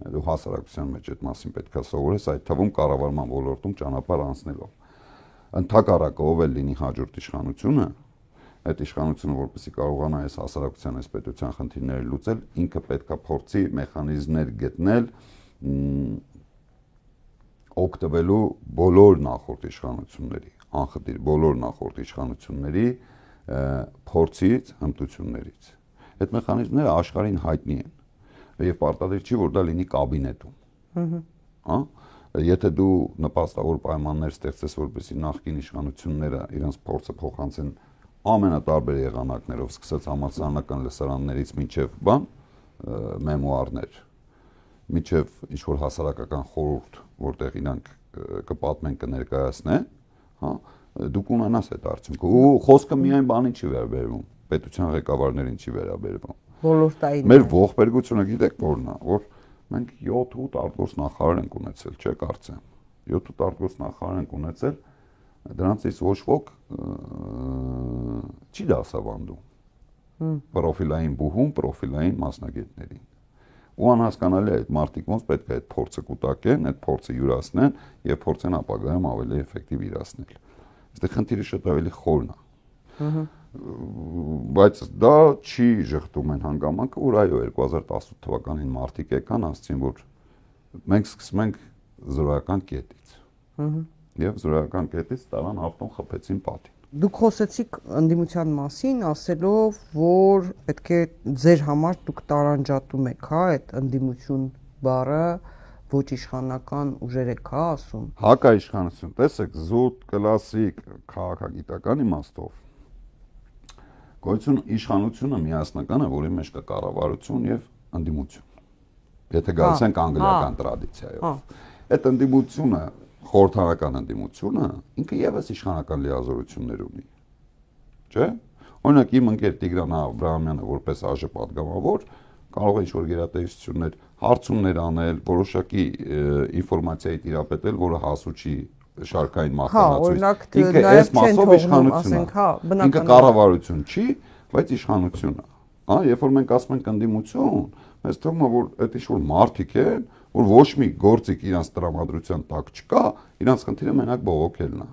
Դու հասարակության մեջ այդ մասին պետք է սովորես, այդ թվում կառավարման ոլորտում ճանապարհ անցնելով։ Ընդհակառակը ով էլ լինի հաջորդ իշխանությունը, այդ իշխանությունը որպեսզի կարողանա այս հասարակության, այս պետության խնդիրները լուծել, ինքը պետք է փորձի մեխանիզմներ գտնել օգտվելու բոլոր նախորդ իշխանությունների, անխտիր բոլոր նախորդ իշխանությունների փորձից, հմտություններից։ Այդ մեխանիզմները աշխարհին հայտնի են եւ պարտադիր չի որ դա լինի կաբինետում։ Հա? Եթե դու նպաստավոր պայմաններ ստեղծես, որպեսզի նախկին իշխանությունները իրենց փորձը փոխանցեն ամենատարբեր եղանակներով, սկսած համալսարանական լսարաններից մինչև մեմուարներ, մինչև ինչ-որ հասարակական խորհուրդ, որտեղ իրանք կպատմեն, կներկայացնեն, հա, դու կունենաս այդ արդյունքը։ Ու խոսքը միայն բանին չի վերաբերվում, պետության ղեկավարներին չի վերաբերվում։ Ոլորտային։ Մեր ողբերգությունը գիտեք որն է, որ մենք 7-8 արտգործնախարար ենք ունեցել, չէ՞ կարծեմ։ 7-8 արտգործնախարար ենք ունեցել, դրանցից ոչ ոք չի դասավանդում։ Պրոֆիլային բուհում, պրոֆիլային մասնագետներին։ Ու անհասկանալի է այդ մարդիկ ոնց պետք է այդ փորձը կուտակեն, այդ փորձը յուրացնեն եւ փորձեն ապագայում ավելի էֆեկտիվ իրացնել։ Այստեղ խնդիրը շատ ավելի խորն է։ Բայց դա չի ժխտում են հանգամանքը, որ այո 2018 թվականին մարդիկ եկան, ասացին, որ մենք սկսում ենք զրոյական կետից։ Եվ զրոյական կետից տարան հաղթում խփեցին պատին։ Դուք խոսեցիք ընդդիմության մասին, ասելով, որ պետք է ձեր համար դուք տարանջատում եք, հա, այդ ընդդիմություն բառը ոչ իշխանական ուժեր եք, հա, ասում։ Հակաիշխանություն, տեսեք, զուտ կլասիկ քաղաքագիտական իմաստով գոյություն իշխանությունը միասնական է, որի մեջ կա կառավարություն եւ ընդդիմություն։ Եթե գալիս ենք անգլիական տրադիցիայով։ Այդ ընդդիմությունը, խորհրդարանական ընդդիմությունը, ինքը եւս իշխանական լիազորություններ ունի։ Չէ՞։ Օրինակ իմ ընկեր Տիգրան Աբրահամյանը որպես ԱԺ պատգամավոր կարող է ինչ-որ գերատեսչություններ, հարցումներ անել, որոշակի ինֆորմացիայի տիրապետել, որը հասու չի շարքային մահկանացույց։ Ինքը այս մասով իշխանություն է։ Ինքը կառավարություն չի, բայց իշխանություն է։ Հա, երբ որ մենք ասում ենք ընդդիմություն, մեզ թվում է, որ այդ ինչ-որ մարդիկ են, որ ոչ մի գործիք իրանց տրամադրության տակ չկա, իրանց խնդիրը մենակ բողոքելն է։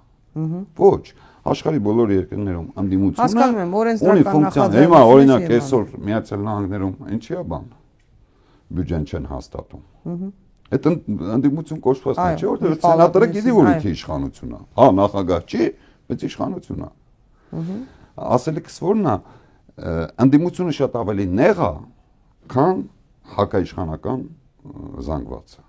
Ոչ, աշխարհի բոլոր երկրներում ընդդիմությունը ունի ֆունկցիա։ Հիմա օրինակ այսօր Միացյալ Նահանգներում ինչի է բան։ Բյուջեն չեն հաստատում։ Այդ ընդդիմություն կոչված չէ, որտեղ սենատորը գիտի, որ ինքը իշխանություն է։ Հա, նախագահ չի, բայց իշխանություն է։ Ասելիքս որն է, ընդդիմությունը շատ ավելի նեղ է, քան հակաիշխանական զանգվածը։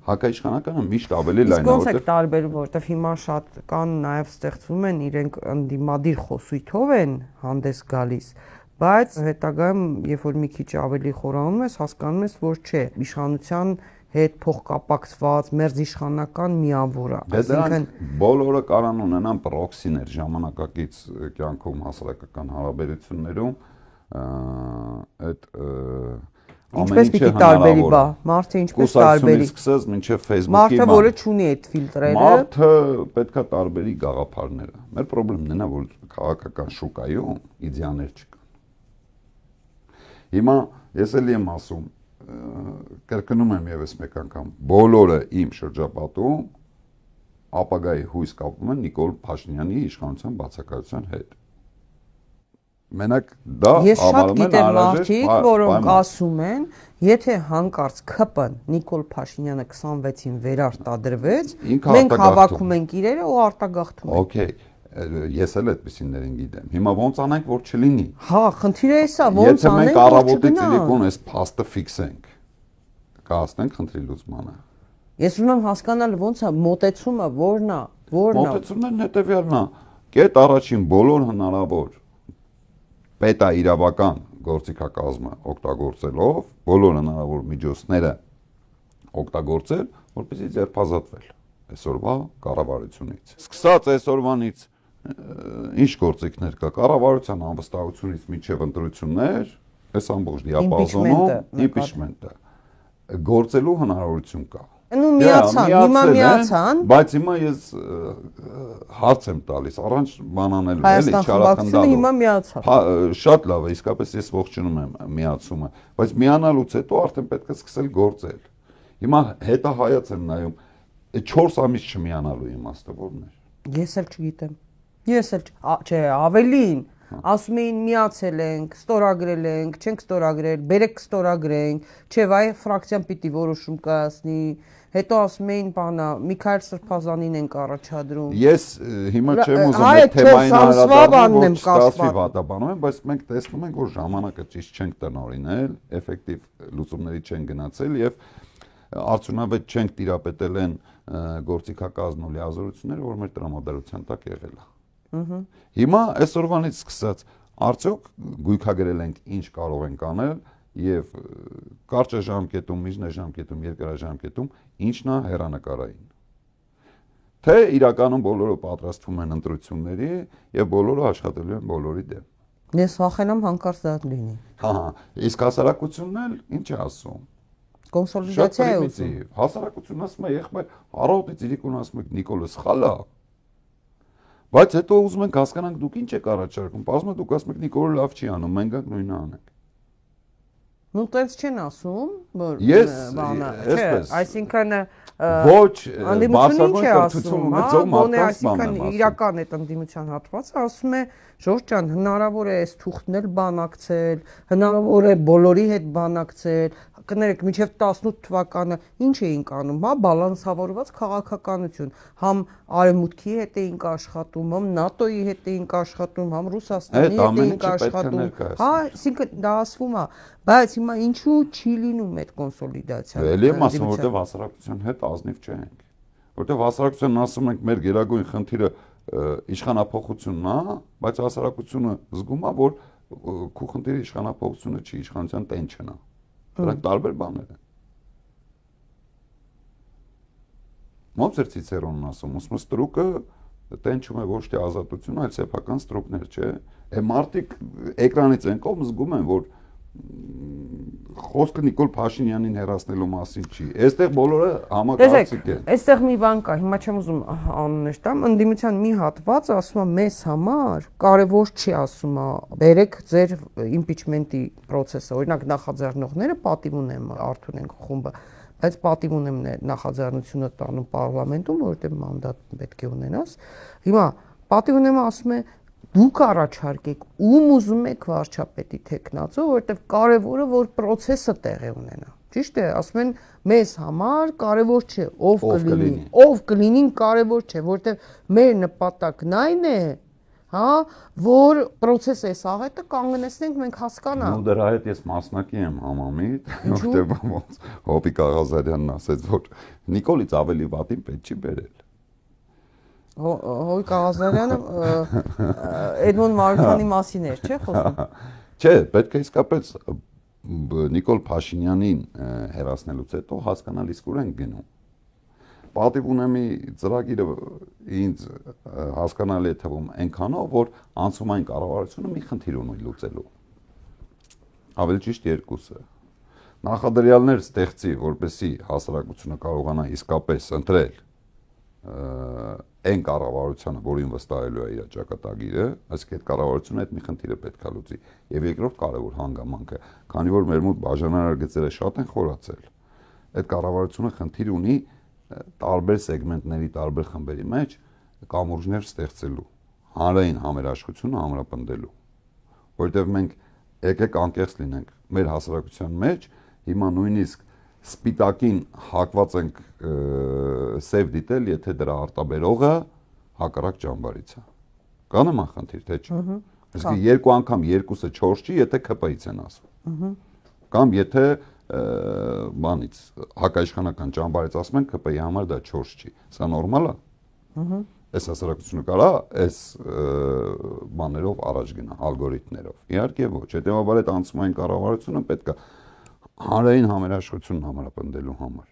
Հակաիշխանականը միշտ ավելի լայն է, որտեղ ոնց է տարբերում, որտեղ հիմա շատ կան նաև ստեղծվում են իրենք ընդդիմադիր խոսույթով են հանդես գալիս, բայց հետագայում երբ որ մի քիչ ավելի խորանում ես, հասկանում ես, որ չէ, իշխանության հետ փոխկապակցված մերձիշխանական միավոր է։ Այսինքն բոլորը կարան ունենան պրոքսիներ ժամանակակից կյանքում հասարակական հարաբերություններում, այդ ինչպես պիտի տարբերի բա, մարդը ինչպես տարբերի։ Սկսած մինչև Facebook-ի մարդը, որը չունի այդ ֆիլտրերը, մարդը պետքա տարբերի գաղափարները։ Մեր խնդիրն է, որ քաղաքական շուկայում իդեալներ չկան։ Հիմա ես էլի եմ ասում, կրկնում եմ եւս մեկ անգամ, բոլորը իմ շրջապատում ապագայի հույս կապում են Նիկոլ Փաշինյանի իշխանության բացակայության հետ։ Մենակ դա համարում են մարդիկ, որոնք ասում են, եթե հանկարծ ԿՊ-ն Նիկոլ Փաշինյանը 26-ին վերարտադրվեց, մենք հավաքում ենք իրերը ու արտագաղթում ենք։ Okay, ես էլ այդպեսիներին գիտեմ։ Հիմա ոնց անենք, որ չլինի։ Հա, խնդիրը էսա, ոնց անենք, եթե մենք առավոտից ցիլիկոն այս փաստը ֆիքսենք, կհասնենք խնդրի լուծմանը։ Ես ուզում եմ հասկանալ ոնց է մոտեցումը, որն է։ Մոտեցումն հետեւյալն է. կետ առաջին բոլոր հնարավոր պետաիրավական գործիքակազմը օգտագործելով, բոլոր հնարավոր միջոցները օգտագործել, որպեսզի ձերբազատվել այսօրվա կառավարությունից։ Սկսած այսօրվանից ինչ գործիքներ կա, կառավարության անվստահությունից մինչև ընտրություններ, այս ամբողջ դիապազոնում իմպիչմենտը գործելու հնարավորություն կա։ Նու միացան, հիմա միացան, բայց հիմա ես հարց եմ տալիս, առանց բանանելու, էլի, չարախնդալու։ Հիմա միացավ։ Շատ լավ է, իսկապես ես ողջունում եմ միացումը, բայց միանալուց հետո արդեն պետք է սկսել գործել։ Հիմա հետահայաց եմ նայում, 4 ամիս չմիանալու իմաստը ո՞րն է։ Ես էլ չգիտեմ։ Ես էլ չէ, ավելին ասում էին միացել ենք, ստորագրել ենք, չենք ստորագրել, բերեք ստորագրենք, չէ, վայ ֆրակցիան պիտի որոշում կայացնի, հետո ասում էին բանա, Միքայել Սրբազանին ենք առաջադրում։ Ես հիմա չեմ ուզում այդ թեմային անդրադառնալ, որ ստացվի վատաբանում եմ, բայց մենք տեսնում ենք, որ ժամանակը ճիշտ չենք տնօրինել, էֆեկտիվ լուծումների չենք գնացել եւ արդյունավետ չենք տիրապետել են գործիքակազմ ու լիազորությունները, որ մեր տրամադրության տակ եղել է։ Հիմա այսօրվանից սկսած արդյոք գույքագրել ենք ինչ կարող ենք անել եւ կարճաժամկետում, միջնաժամկետում, երկարաժամկետում ինչն է հեռանկարային։ Թե իրականում բոլորը պատրաստվում են ընտրությունների եւ բոլորը աշխատելու են բոլորի դեմ։ Ես վախենամ հանկարծ դա լինի։ Հա, իսկ հասարակությունն էլ ինչ է ասում։ Կոնսոլիդացիա է ուզում։ Հասարակությունն ասում է, եղբայր, առողջ իրիկուն ասում եք Նիկոլը սխալ է։ Բայց հետո ուզում ենք հասկանանք դուք ինչ եք առաջարկում։ Ասում եք դուք ասում եք Նիկոլը լավ չի անում, մենք ենք նույնը անենք։ Ну տենց չեն ասում, որ բանը, չէ, այսինքն ոչ բացառական կրթություն ունեցող մարդկանց բանն է։ Իրական այդ ընդդիմության հատվածը ասում է Ժորժ ջան, հնարավոր է այս թուղթն էլ բանակցել, հնարավոր է բոլորի հետ բանակցել, կներեք, մինչև 18 թվականը ինչ էինք անում, հա, բալանսավորված քաղաքականություն, համ Արևմուտքի հետ էինք աշխատում, համ ՆԱՏՕ-ի հետ էինք աշխատում, համ Ռուսաստանի հետ էինք աշխատում, հա, այսինքն դա ասվում է, բայց հիմա ինչու չի լինում այդ կոնսոլիդացիան։ Էլի եմ ասում, որտեղ հասարակության հետ ազնիվ չենք, որտեղ հասարակությունն ասում ենք մեր գերագույն խնդիրը իշխանափոխությունն է, բայց հասարակությունը զգում է, որ քո խնդիրը իշխանափոխությունը չի, իշխանության տենչն է։ Դրանք տարբեր բաներ են։ Ոնց է Ցիցերոնն ասում, ուսմը ստրուկը տենչում է ոչ թե ազատություն, այլ սեփական ստրուկներ, չէ։ Մարդիկ էկրանից են կողմ զգում են, որ խոսքը Նիկոլ Փաշինյանին հեռացնելու մասին չի։ Այստեղ բոլորը համակարծիք են։ Այստեղ մի բան կա, հիմա չեմ ուզում անուններ տամ, ընդդիմության մի հատված ասում է մեզ համար կարևոր չի, ասում է, բերեք ձեր իմպիչմենտի process-ը, օրինակ նախաձեռնողները պատիվ ունեն, Արթուր խումբը, բայց պատիվ ունեմ նախաձեռնությունը տանում պարլամենտում, որովհետև մանդատ պետք է ունենաս։ Հիմա պատիվ ունեմ ասում է դուք առաջարկեք ում ուզում եք վարչապետի տեխնացու, որովհետև կարևորը որ process-ը տեղի ունենա։ Ճիշտ է, ասում են մեզ համար կարևոր չէ ով կլինին կարևոր չէ, որովհետև մեր նպատակն այն է, հա, որ process-ը սաղետը կանգնեցնենք, մենք հասկանանք։ Ու դրա հետ ես մասնակի եմ համամիտ, որտեղ ոնց Հոբիկ Աղազարյանն ասեց, որ Նիկոլից ավելի վատին պետք չի բերել։ Հոբիկ Աղազարյանը Էդմոն Մարությանի մասին էր, չէ՞ խոսում։ Չէ, պետք է իսկապես Նիկոլ Փաշինյանին հեռացնելուց հետո հասկանալ իսկ ուր են գնում։ Պատիվ ունեմի ծրագիրը ինձ հասկանալի է թվում այնքանով, որ անցումային կառավարությունը մի խնդիր ունի լուծելու։ Ավելի ճիշտ երկուսը։ Նախադրյալներ ստեղծի, որպեսզի հասարակությունը կարողանա իսկապես ընտրել այն կառավարությունը, որին վստահելու է իր ճակատագիրը, այսինքն այդ կառավարությունը այդ մի խնդիրը պետք է լուծի։ Եվ երկրորդ կարևոր հանգամանքը, քանի որ մեր մոտ բաժանարար գծերը շատ են խորացել, այդ կառավարությունը խնդիր ունի տարբեր սեգմենտների, տարբեր խմբերի մեջ կամուրջներ ստեղծելու, հանրային համերաշխությունը ամրապնդելու, որովհետև մենք եկեք անկեղծ լինենք, մեր հասարակության մեջ հիմա նույնիսկ սպիտակին հակված ենք սև դիտել, եթե դրա արտաբերողը հակառակ ճամբարից է։ Կա նման խնդիր, թե չէ։ Իսկ երկու անգամ երկուսը 4 չի, եթե ԿՊ-ից են ասում։ Կամ եթե բանից հակաիշխանական ճամբարից ասում են ԿՊ-ի համար դա 4 չի։ Սա նորմալ է։ Այս հասարակությունը կարա այս բաներով առաջ գնա, ալգորիթմներով։ Իհարկե ոչ, հետեւաբար այդ անցումային կառավարությունը պետք է հանրային համերաշխությունն ամրապնդելու համար։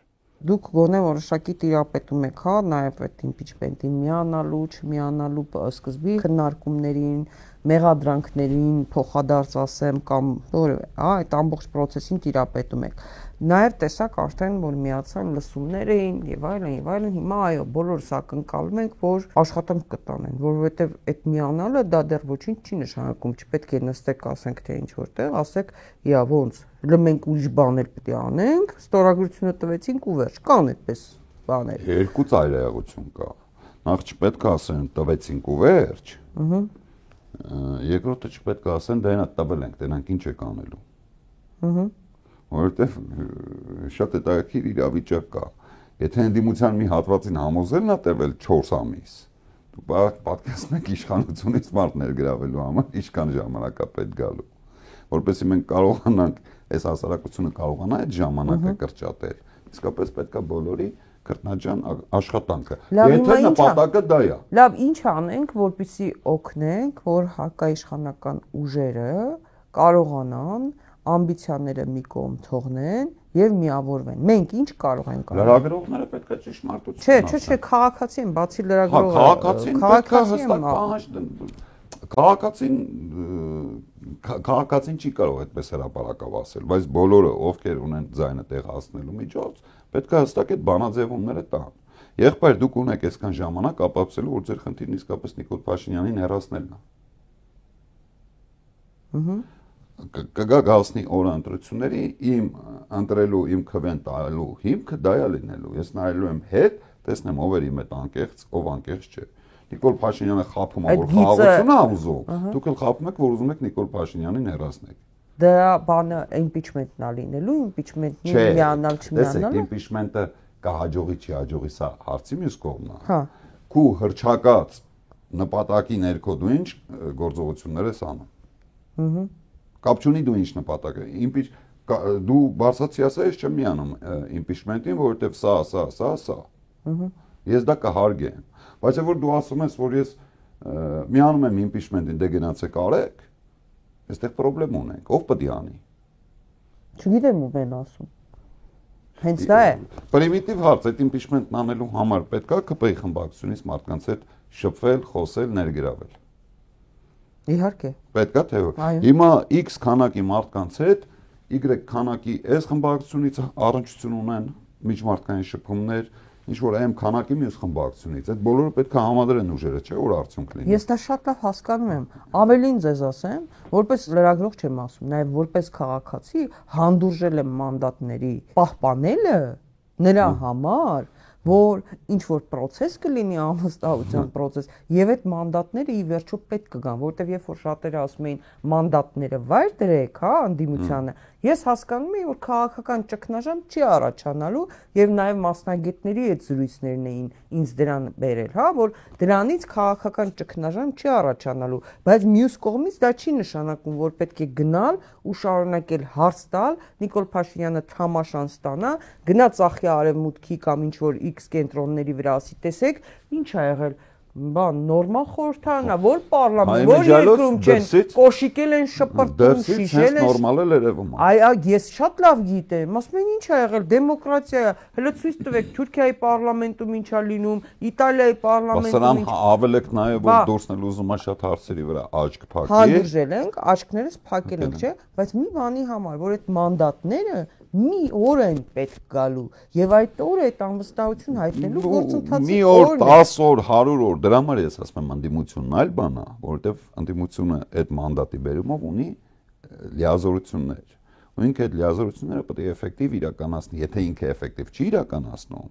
Դուք գոնե որոշակի տիրապետում եք, հա, նաև այդ իմպիչմենտին միանալու, չմիանալու սկզբի քննարկումներին, մեղադրանքներին փոխադարձ ասեմ կամ որևէ, այդ ամբողջ process-ին տիրապետում եք։ Նաև տեսակ արդեն որ միացան լսումներ էին եւ այլն, հիմա այո, բոլորս ակնկալում ենք, որ աշխատանք կտանեն, որովհետեւ այդ միանալը դա դեռ ոչինչ չի նշանակում, չպետք է նստեք ասենք թե ինչ որտեղ, ասեք, «Իա ոնց, մենք ուրիշ բաներ պետք է անենք, ստորագրությունը տվեցինք ու վերջ»։ Կան այդպես բաներ։ Երկու ծայրահեղություն կա։ Նախ չպետք է ասեն տվեցինք ու վերջ։ Երկրորդը չպետք է ասեն դա այնա տվել ենք, դրանք ինչ եք անելու։ Որովհետև շատ հետաքրքիր իրավիճակ կա։ Եթե ընդդիմության մի հատվածին համոզելն է տևել 4 ամիս, դու պատկերացնում եք իշխանությունից մարդ ներգրավելու համար ինչքան ժամանակ է պետք գալու, որովհետեւ մենք կարողանանք այս հասարակությունը կարողանա այդ ժամանակը կրճատել։ Իսկապես պետք է բոլորի քրտնաջան աշխատանքը։ Եթե նպատակը դա է։ Լավ, ինչ անենք, որպեսզի օգնենք, որ հակաիշխանական ուժերը կարողանան ամբիցիաները մի կողմ թողնեն եւ միավորվեն։ Մենք ինչ կարող ենք անել։ Լրագրողները պետք է ճշմարտություն ասեն։ Չէ, քաղաքացի են, բացի լրագրողը։ Քաղաքացին պետք է հստակ պահանջ քաղաքացին չի կարող այդպես հրապարակավ ասել, բայց բոլորը, ովքեր ունեն ձայնը տեղ հասնելու միջոց, պետք է հստակ այդ բանաձևումները տան։ Եղբայր, դուք ունեք այսքան ժամանակ ապացուցելու, որ ձեր խնդիրն իսկապես Նիկոլ Փաշինյանին հեռացնելն է։ Կգա գալսնի օրը ընտրությունների իմ ընտրելու իմ քվեն տալու հիմքը դա է լինելու։ Ես նայելու եմ հետ, տեսնեմ ով էր իմ այդ անկեղծ, ով անկեղծ չէ։ Նիկոլ Փաշինյանը խափում է, որ խաղաղություն է ուզում, դուք էլ խափում եք, որ ուզում եք Նիկոլ Փաշինյանին հեռացնել։ Դրա բանը impeachment-ն է լինելու, impeachment-ին միանալ չմիանալը։ Տեսեք, impeachment-ը կհաջողի չի հաջողի, սա հարցի մյուս կողմն է։ Հա։ Քու հրճակած նպատակի ներքո դու ինչ գործողություններ ես անում։ Կապ չունի դու ինչ նպատակ է։ Դու բարձրացի ասա, ես չեմ միանում impeachment-ին, որովհետև սա։ Ես դա կհարգեմ։ Բայց որ դու ասում ես, որ ես միանում եմ impeachment-ին, դե գնացեք արեք, այստեղ խնդրեմ ունենք։ Ով պետք է անի։ Չգիտեմ ում են ասում։ Հենց դա է։ Պրիմիտիվ հարց, այդ impeachment-ն անելու համար պետք է ԿՊ-ի խմբակցությունից մարդկանց հետ շփվել, խոսել, ներգրավել։ Իհարկե։ Պետք է թե հիմա X քանակի մարդկանց հետ Y քանակի այս խմբակցությունից առնչություն ունեն միջմարտկային շփումներ, ինչ որ M քանակի մյուս խմբակցությունից, այդ բոլորը պետք է համադրեն ուժերը, չէ՞ որ արդյունք լինի։ Ես դա շատ լավ հասկանում եմ։ Ավելին ձեզ ասեմ, որպես լրագրող չեմ ասում, նաև որպես քաղաքացի հանդուրժել եմ մանդատների պահպանելը նրա համար, որ ինչ որ process կլինի անվստահության process եւ այդ մանդատները ի վերջո պետք կգան, որտեվ երբ որ շատերը ասում էին մանդատները վայր դրեք, հա, անդիմությանը, ես հասկանում եմ որ քաղաքական ճգնաժամ չի առաջանալու եւ նաեւ մասնագետների այդ զրույցներն էին ինձ դրան բերել, հա, որ դրանից քաղաքական ճգնաժամ չի առաջանալու, բայց մյուս կողմից դա չի նշանակում, որ պետք է գնալ ու շարունակել հարց տալ, Նիկոլ Փաշինյանը թամաշան ստանա, գնա ծախի արևմուտքի կամ ինչ որ X կենտրոնների վրա ասի, տեսեք, ինչ ա եղել, բան նորմալ խորհրդարան է, որ պարլամենտ, որ երկրում չեն, կոշիկել են, շպրտում, շիշել են, նորմալ է երևում։ Այ ես շատ լավ գիտեմ, ասում են ինչ ա եղել, դեմոկրատիա է, հələ ցույց տվեք Թուրքիայի պարլամենտում ինչ ա լինում, Իտալիայի պարլամենտում ինչ։ Ավել եք նայեք, որ դուրսնել ուզում է շատ հարցերի վրա աչք փակի։ Հանդուրժել ենք, աչքներս փակել ենք, չէ՞, բայց մի բանի համար, որ այդ մանդատները մի օր են պետք գալու եւ այդ օրը այդ անվստահություն հայտնելու գործընթացի մի օր, 10 օր, 100 օր, դրա համար ես ասում եմ անդիմությունն այլ բան է, որովհետեւ անդիմությունը այդ մանդատի բերումով ունի լիազորություններ։ Ու ինքը այդ լիազորությունները պետք է էֆեկտիվ իրականացնի, եթե ինքը էֆեկտիվ չի իրականացնում,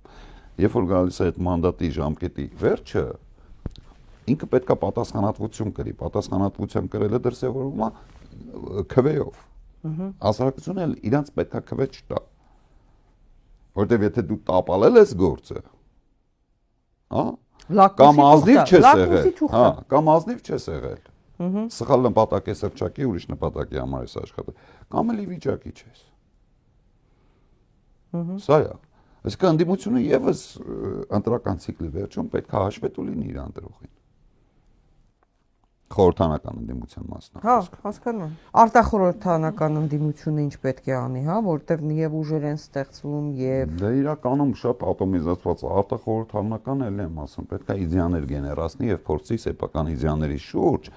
երբ որ գալիս է այդ մանդատի ժամկետի վերջը, ինքը պետք է պատասխանատվություն կրի, պատասխանատվության կրելը դրսևորվում է քվեով։ Հասարակությունը էլ իրանց պետք է քվե չտա։ Որտեւ եթե դու տապալել ես գործը, հա, կամ ազնիվ չես եղել, հա, կամ ազնիվ չես եղել։ Սխալ նպատակ ես հրճակի, ուրիշ նպատակի համար ես աշխատել, կամ էլ ի վիճակի չես։ Սա է։ Այսինքն անդիմությունը եւս ընտրական ցիկլի վերջում պետք է հաշվետու լինի իր ընտրողին։ Խորհրդանական ընդդիմության մասն է։ Հա, հասկանում եմ։ Արտախորհրդանական ընդդիմությունը ինչ պետք է անի, հա, որտեվ եւ ուժեր են ստեղծվում եւ Դա իրականում շատ ատոմիզացված է։ Արտախորհրդանական էլ եմ ասում, պետք է իդեաներ գեներացնի եւ փորձի սեփական իդեաների շուրջ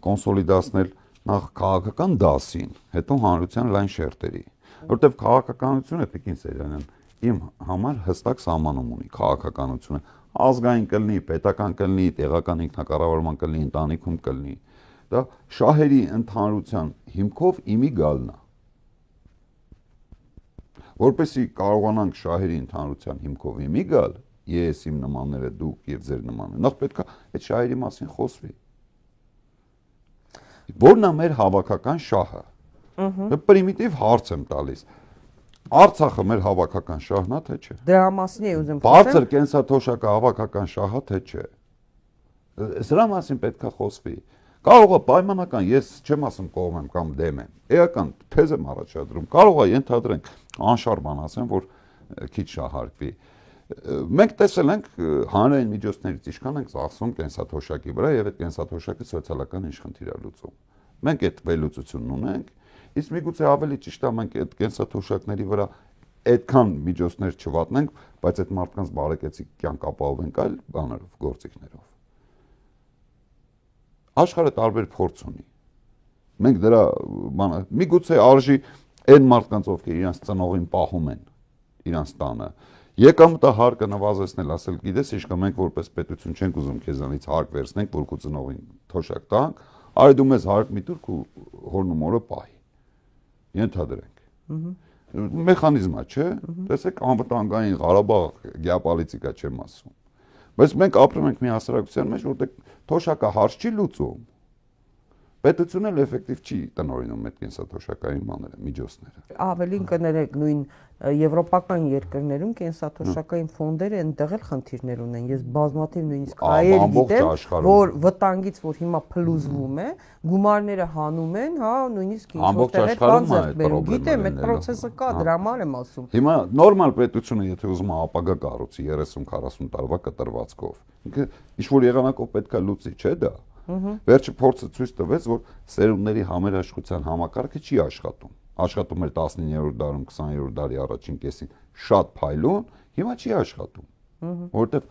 կոնսոլիդացնել նախ քաղաքական դասին, հետո հանրության լայն շերտերի, որտեղ քաղաքականությունը Տիկին Սերյանյան իմ համար հստակ սահմանում ունի քաղաքականությունը, ազգային կլինի, պետական կլինի, տեղական ինքնակառավարման կլինի, ընտանիքում կլինի, դա շահերի ընդհանրության հիմքով իմի գալն է, որպեսզի կարողանանք շահերի ընդհանրության հիմքով իմի գալ, ես իմ նմանները, դուք եւ ձեր նմանները, նախ պետք է այդ շահերի մասին խոսվի, որն է մեր հավաքական շահը, պրիմիտիվ հարց եմ տալիս, Արցախը մեր հավաքական շահն է, թե չէ։ Դրա մասին է ուզում խոսել։ Բարձր կենսաթոշակը հավաքական շահը, թե չէ։ Սրա մասին պետք է խոսվի։ Կարող է պայմանական, ես չեմ ասում կողմ եմ կամ դեմ եմ։ Էական թեզ եմ առաջադրում։ Կարող է ենթադրենք անշարժ ասեմ, որ քիչ շահարկվի։ Մենք տեսել ենք հանրային միջոցներից ինչքան ենք ծախսում կենսաթոշակի վրա եւ այդ կենսաթոշակը սոցիալական ինչ խնդիր է լուծում։ Մենք այդ վերլուծությունն ունենք։ Իսկ միգուցե ավելի ճիշտ է մենք այդ կենսաթոշակների վրա այդքան միջոցներ չվատնենք, բայց այդ մարդկանց բարեկեցիկ կյանք ապահովենք այլ բաներով, գործիքներով։ Աշխարհը տարբեր փորձ ունի։ Մենք դրա միգուցե արժի այն մարդկանց, ովքեր իրենց ծնողին պահում են իրենց տանը, եկամտը հարկը նվազեցնել, ասել գիտես, ինչ կա մենք որպես պետություն չենք ուզում քեզանից հարկ վերցնենք, որ քո ծնողին թոշակ տանք, արի դու մեզ հարկ մի տուր քո հորն ու մորը պահի։ Ենթադրենք։ Մեխանիզմ է, չէ՞։ Տեսեք, անվտանգային Ղարաբաղ գեոպոլիտիկա չեմ ասում։ Բայց մենք ապրում ենք մի հասարակության մեջ, որտեղ թոշակը հարց չի լուծում։ Պետությունն էլ էֆեկտիվ չի տնօրինում այդ կենսաթոշակային բաները, միջոցները։ Ավելին կներեք նույն եվրոպական երկրներում կենսաթոշակային ֆոնդերը այնտեղ էլ խնդիրներ ունեն։ Ես բազմաթիվ նույնիսկ հայեր գիտեմ, որ վտանգից, որ հիմա փլուզվում է, գումարները հանում են, հա, նույնիսկ ինչ-որտեղ է բան ձեռք բերում։ Գիտեմ, այդ process-ը կա, դրա համար եմ ասում։ Հիմա նորմալ պետությունը, եթե ուզում է ապագա կառուցի 30-40 տարվա կտրվածքով, ինքը ինչ-որ եղանակով պետք է լուծի, չէ՞ դա։ Վերջը փորձը ցույց տվեց, որ սերունդների համերաշխության համակարգը չի աշխատում։ Աշխատում էր 19-րդ դարում, 20-րդ դարի առաջին կեսին շատ փայլուն, հիմա չի աշխատում։ Որովհետև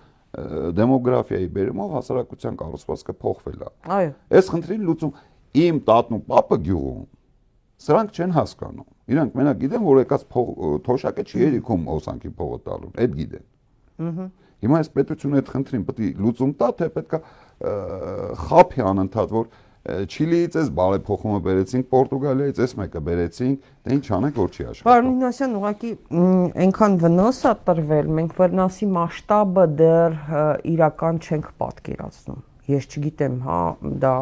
դեմոգրաֆիայի բերումով հասարակության կառուցվածքը փոխվել է։ Այո։ Այս խնդրին լուծում իմ տատն ու պապը գյուղում սրանք չեն հասկանում։ Իրանք մենակ գիտեն, որ եկած թոշակը չի երիքում օսանքի փողը տալու։ Այդ գիտեն։ Հիմա այս պետությունը այդ խնդրին պետք է լուծում տա, թե պետք է խափի անընդհատ, որ Չիլիից էս բարեփոխումը բերեցինք, Պորտուգալիայից էս մեկը բերեցինք, դե ինչ անենք, որ չի աշխատում։ Պարոն Մինասյան, ուղղակի այնքան վնաս է տրվել, մենք վնասի մասշտաբը դեռ իրական չենք պատկերացնում։ Ես չգիտեմ, հա, դա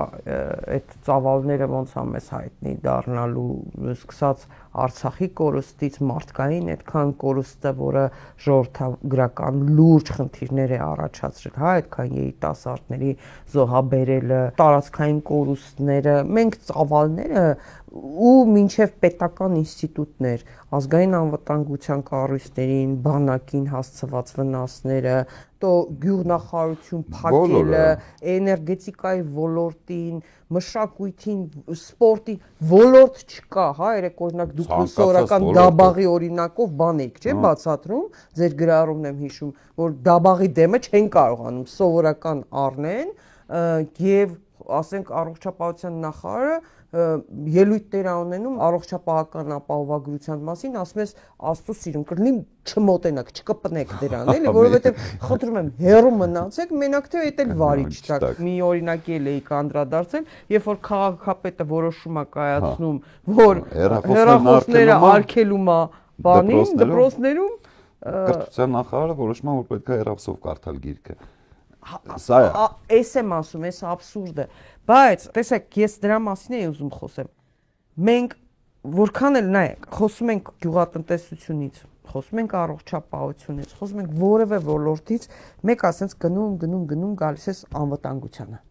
այդ ծավալները ոնց է մեզ հայտնի դառնալու, սկսած Արցախի կորուստից մարդկային այդքան կորուստը, որը ժողովրդագրական լուրջ խնդիրներ է առաջացրել, հա, այդքան երիտասարդների զոհաբերելը, տարածքային կորուստները, մենք ծավալները ու մինչև պետական ինստիտուտներ, ազգային անվտանգության կառույցներին, բանակին հասցված վնասները, то գյուղնախարություն փակելը, էներգետիկայի ոլորտին, մշակույթին, սպորտին, ոլորտ չկա, հա, երեք օրինակ դուք սովորական Դաբաղի օրինակով բան եք, չէ՞, բացատրում, ձեր գրառումն եմ հիշում, որ Դաբաղի դեմը չեն կարողանում սովորական առնեն եւ ասենք առողջապահության նախարարը ելույթներ ունենում առողջապահական ապահովագրության մասին, ասում ես Աստծո սիրուն կլինի չմոտենաք, չկպնեք դրան, էլի, որովհետեւ խնդրում եմ հեռու մնացեք, մենակ թե էդ էլ վարի չտակ։ Մի օրինակի էլ էի կանդրադարձել, երբ որ քաղաքապետը որոշում է կայացնում, որ հեռախոսները արգելում է բանին, դպրոցներում, կրթության նախարարը որոշում է, որ պետք է հեռախոսով կարդալ գիրքը։ Սա է։ Էս եմ ասում, էս աբսուրդ է։ Բայց տեսեք, ես դրա մասին եմ ուզում խոսեմ։ Մենք որքան էլ նայեք, խոսում ենք գյուղատնտեսությունից, խոսում ենք առողջապահությունից, խոսում ենք որևէ ոլորտից, մեկ ասենց գնում գալիս է անվտանգությանը։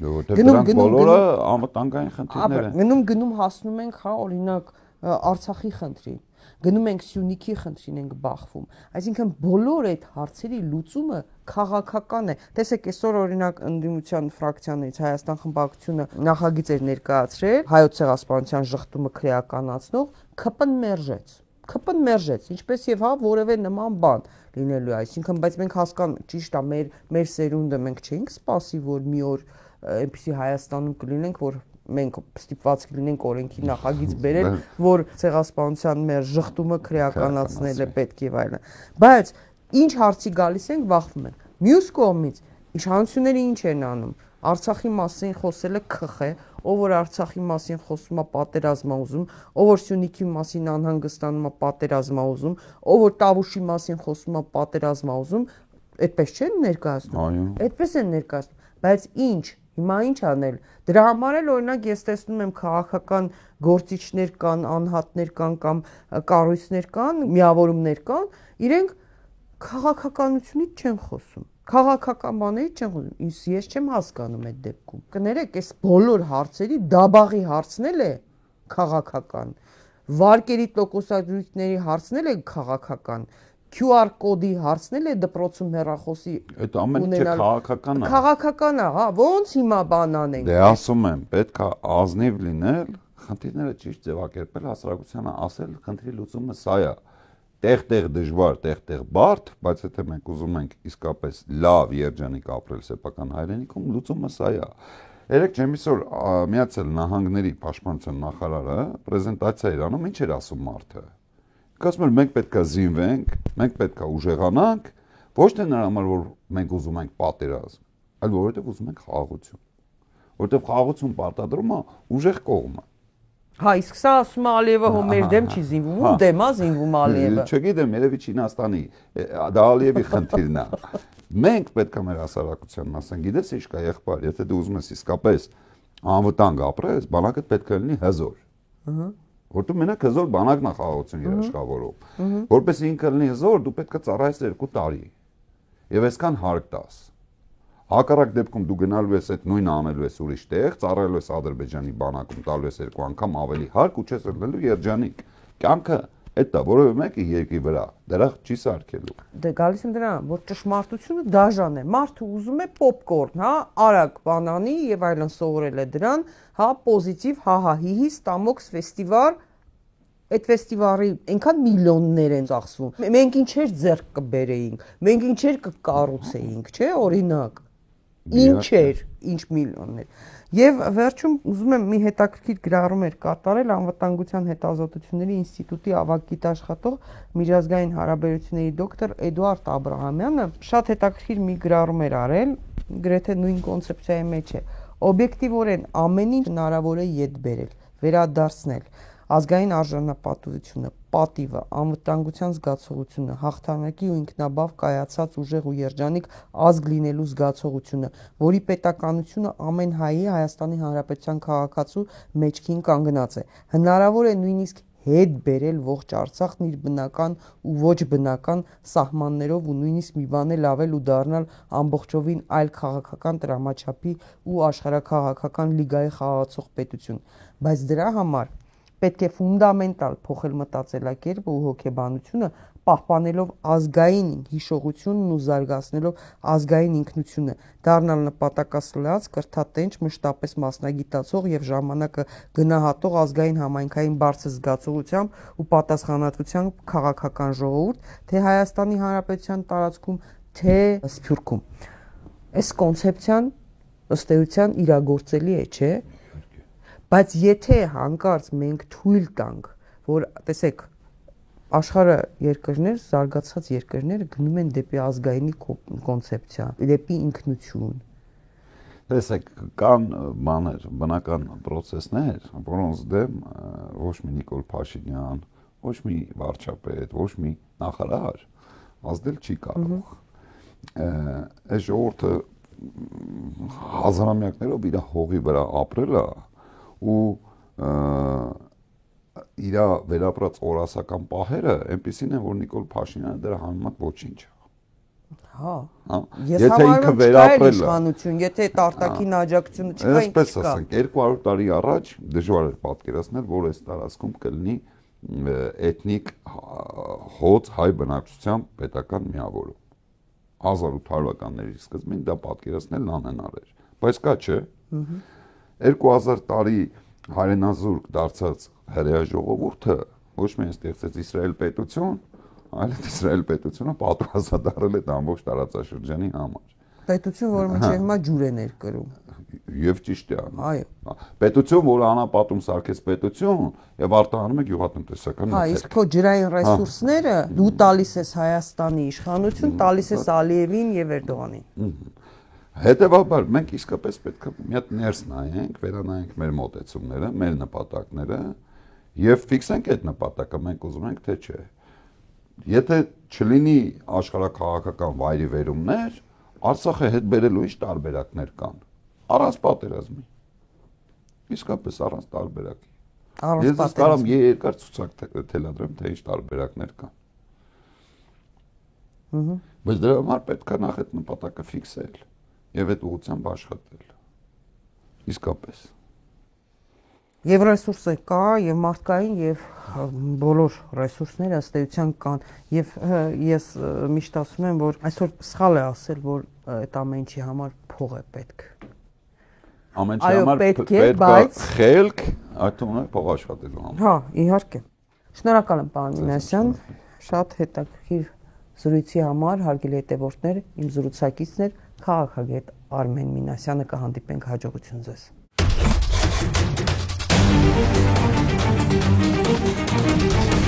Որովհետև դրանք բոլորը անվտանգային խնդիրներ են։ Գնում հասնում ենք, հա, օրինակ Արցախի խնդրին, գնում ենք Սյունիքի խնդրին ենք բախվում, այսինքն բոլոր այդ հարցերի լուծումը քաղաքական է։ Տեսեք, այսօր օրինակ ընդդիմության ֆրակցիաներից Հայաստան խմբակցությունը նախագիծ էր ներկայացրել հայոց ցեղասպանության ժխտումը քրեականացնող, ԿՊՆ մերժեց, ինչպես եւ հա որևէ նման բան լինելու է, այսինքն բայց մենք հասկանում, ճիշտ է, մեր սերունդը մենք չէինք սպասի, որ մի օր այնպեսի Հայաստանում կլինենք, որ մենք ստիպված կլինենք օրենքի նախագիծ բերել, որ ցեղասպանության մեր շղթումը քրեականացնել է պետք եւ այլն։ Բայց ինչ հարցի գալիս ենք, վախվում ենք։ Մյուս կողմից իշխանությունները ինչ են անում։ Արցախի մասին խոսել է ՔԽ, ով որ Արցախի մասին խոսում է պատերազմ ուզում, ով որ Սյունիքի մասին անհանգստանում է պատերազմ ուզում, ով որ Տավուշի մասին խոսում է պատերազմ ուզում, այդպես չեն ներկայացնում։ Այդպես են ներկայացնում, բայց ինչ, հիմա ինչ անել։ Դրա համար էլ օրինակ ես տեսնում եմ քաղաքական գործիչներ կան, անհատներ կան կամ կառույցներ կան, միավորումներ կան, իրենք քաղաքականությունից չեն խոսում։ Քաղաքական բաներից չեն խոսում։ Ես չեմ հասկանում այդ դեպքում։ Կներեք, այս բոլոր հարցերի դաբաղի հարցնել է քաղաքական։ Վարկերի տոկոսադրույքների հարցնել է քաղաքական։ QR կոդի հարցնել է դպրոցում հեռախոսի։ Այդ ամենը չէ քաղաքական է։ Քաղաքական է, հա, ոնց հիմա բան անենք։ Դե ասում եմ, պետք է ազնիվ լինել, խնդիրները ճիշտ ձևակերպել, հասարակությանը ասել, խնդրի լուծումը սա է։ Տեղ-տեղ դժվար, տեղ-տեղ բարդ, բայց եթե մենք ուզում ենք իսկապես լավ երջանիկ ապրել սեփական հայրենիքում, լուծումը սա է։ Երեք չեմիսօր Միացյալ Նահանգների պաշտպանության նախարարը պրեզենտացիա էր անում, ինչ էր ասում մարդը։ Ասում էր մենք պետք է զինվենք, մենք պետք է ուժեղանանք, ոչ թե նրա համար որ մենք ուզում ենք պատերազմ, այլ որովհետև ուզում ենք խաղաղություն։ Որովհետև խաղաղություն պարտադրում է ուժեղ կողմը։ Հա, իսկ սա ասում է Ալիևը, հո մեր դեմ չի զինվում, ու դեմ է զինվում Ալիևը։ Չգիտեմ, երևի Չինաստանի, դա Ալիևի խնդիրն է։ Մենք պետք է մեր հասարակությանն ասենք, գիտես ինչ կա եղբայր, եթե դու ուզում ես իսկապես անվտանգ ապրես, բանակդ պետք է լինի հզոր։ Որտու մենակ հզոր բանակն է խաղաղություն երաշխավորում։ Որպես ինքը լինի հզոր, դու պետք է ծառայես 2 տարի։ Եվ այսքան հարկ տաս։ Հակառակ դեպքում դու գնալու ես այդ նույնը անելու ես ուրիշ տեղ, ծառայելու ես Ադրբեջանի բանակում, տալու ես 2 անգամ ավելի հարկ ու չես լինելու երջանիկ։ Կյանքը այդ է, որովհետեւ մեկը երկրի վրա դրախտ չի սարքելու։ Դե գալիս եմ դրան, որ ճշմարտությունը դաժան է։ Մարդը ուզում է պոպկորն, հա, արագ բանանի եւ այլն սովորել է դրան, հա, պոզիտիվ, հահահիհի, ստամոքս ֆեստիվալ։ Այդ ֆեստիվալի այնքան միլիոններ են ծախսվում։ Մենք ինչեր ձեռք կբերեինք, մենք ինչեր կկառուցեինք, չէ՞, օրինակ։ Ինչեր, ինչ միլիոններ։ Եվ վերջում ուզում եմ մի հետաքրքիր գրառում էր կատարել Անվտանգության հետազոտությունների ինստիտուտի ավագ գիտաշխատող միջազգային հարաբերությունների դոկտոր Էդուարդ Աբրահամյանը շատ հետաքրքիր մի գրառում էր արել, գրեթե նույն կոնցեպցիայի մեջ է։ Օբյեկտիվորեն ամեն ինչ հնարավոր է յետ բերել, վերադարձնել ազգային արժանապատվությունը, պատիվը, անվտանգության զգացողությունը, հաղթանակի ու ինքնաբավ կայացած ուժեղ ու երջանիկ ազգ լինելու զգացողությունը, որի պետականությունը ամեն հայի Հայաստանի Հանրապետության քաղաքացու մեջքին կանգնած է։ Հնարավոր է նույնիսկ հետ բերել ողջ Արցախն իր բնական ու ոչ բնական սահմաններով ու նույնիսկ մի բան էլ ավել ու դառնալ ամբողջովին այլ քաղաքական տրամաչափի ու աշխարհաքաղաքական լիգայի խաղացող պետություն։ Բայց դրա համար պետք է ֆունդամենտալ փոխել մտածելակերպը ու հոգեբանությունը, պահպանելով ազգային հիշողությունն ու զարգացնելով ազգային ինքնությունը, դառնալ նպատակասլաց, կրթատենչ, մշտապես մասնագիտացող եւ ժամանակը գնահատող ազգային համայնքային բարձր զգացողությամբ ու պատասխանատվությամբ քաղաքական ժողովուրդ, թե Հայաստանի Հանրապետության տարածքում, թե Սփյուռքում։ Այս կոնցեպցիան ըստ էության իրագործելի է, չէ՞։ Բայց եթե հանկարծ մենք թույլ տանք, որ տեսեք, աշխարհը երկրներ, զարգացած երկրները գնում են դեպի ազգայինի կոնցեպցիա, դեպի ինքնություն։ Տեսեք, կան բաներ, բնական process-ներ, որոնց դեմ ոչ մի Նիկոլ Փաշինյան, ոչ մի վարչապետ, ոչ մի նախարար ազդել չի կարող։ Այս ժողովուրդը հազարամյակներով իր հողի վրա ապրել է ու իր վերապրած օրասական պահերը այնպեսին են, որ Նիկոլ Փաշինյանը դրա համեմատ ոչինչ է։ Հա։ Ես համարում եմ իշխանություն, եթե արտաքին աջակցությունը չկա, ինչ կա։ Այսպես ասենք, 200 տարի առաջ դժվար էր պատկերացնել, որ այս տարածքում կլինի էթնիկ հոծ հայ բնակչության պետական միավորում։ 1800-ականների սկզբին դա պատկերացնելն անհնար էր։ Բայց կա չէ։ 2000 տարի հայրենազուրկ դարձած հրեա ժողովուրդը ոչ միայն ստեղծեց Իսրայել պետություն, այլ Իսրայել պետությունը պատրաստադրել է ամբողջ տարածաշրջանի համար։ Պետություն, որը մինչև հիմա ջուր է ներկրում։ Եվ ճիշտ է անում։ Այո։ Պետություն, որը անապատում սարքեց պետություն եւ արտահանում է գյուղատնտեսական Հա, իսկ քո ջրային ռեսուրսները դու տալիս ես Հայաստանի իշխանություն, տալիս ես Ալիևին եւ Էրդողանին։ Հետևաբար մենք իսկապես պետք է մի հատ ներս նայենք, վերանայենք մեր մոտեցումները, մեր նպատակները եւ ֆիքսենք այդ նպատակը, մենք ուզում ենք թե չէ։ Եթե չլինի աշխարհակաղակական վայրի վերումներ, Արցախը հետ բերելու ինչ տարբերակներ կան։ Առանց պատերազմի։ Իսկապես առանց տարբերակի։ Ես կարամ երկար ցուցակ թելադրեմ, թե ինչ տարբերակներ կան։ Բայց դրա համար պետք է նախ այդ նպատակը ֆիքսել եւ այդ ուղղությամբ աշխատել։ Իսկապես։ Եվ ռեսուրսը կա, եւ մարդկային, եւ բոլոր ռեսուրսները ըստ էության կան, եւ ես միշտ ասում եմ, որ այսօր սխալ է ասել, որ այդ ամեն ինչի համար փող է պետք։ Ամեն ինչի համար պետք է, բայց խելք, այդ թվում է փող աշխատելու համար։ Հա, իհարկե։ Շնորհակալ եմ, պարոն Մինասյան, շատ հետաքրքիր զրույցի համար, հարգելի հետևորդներ, իմ զրուցակիցն էր քաղաքագետ Արմեն Մինասյանը, կհանդիպենք հաջողություն ձեզ։ Thank you.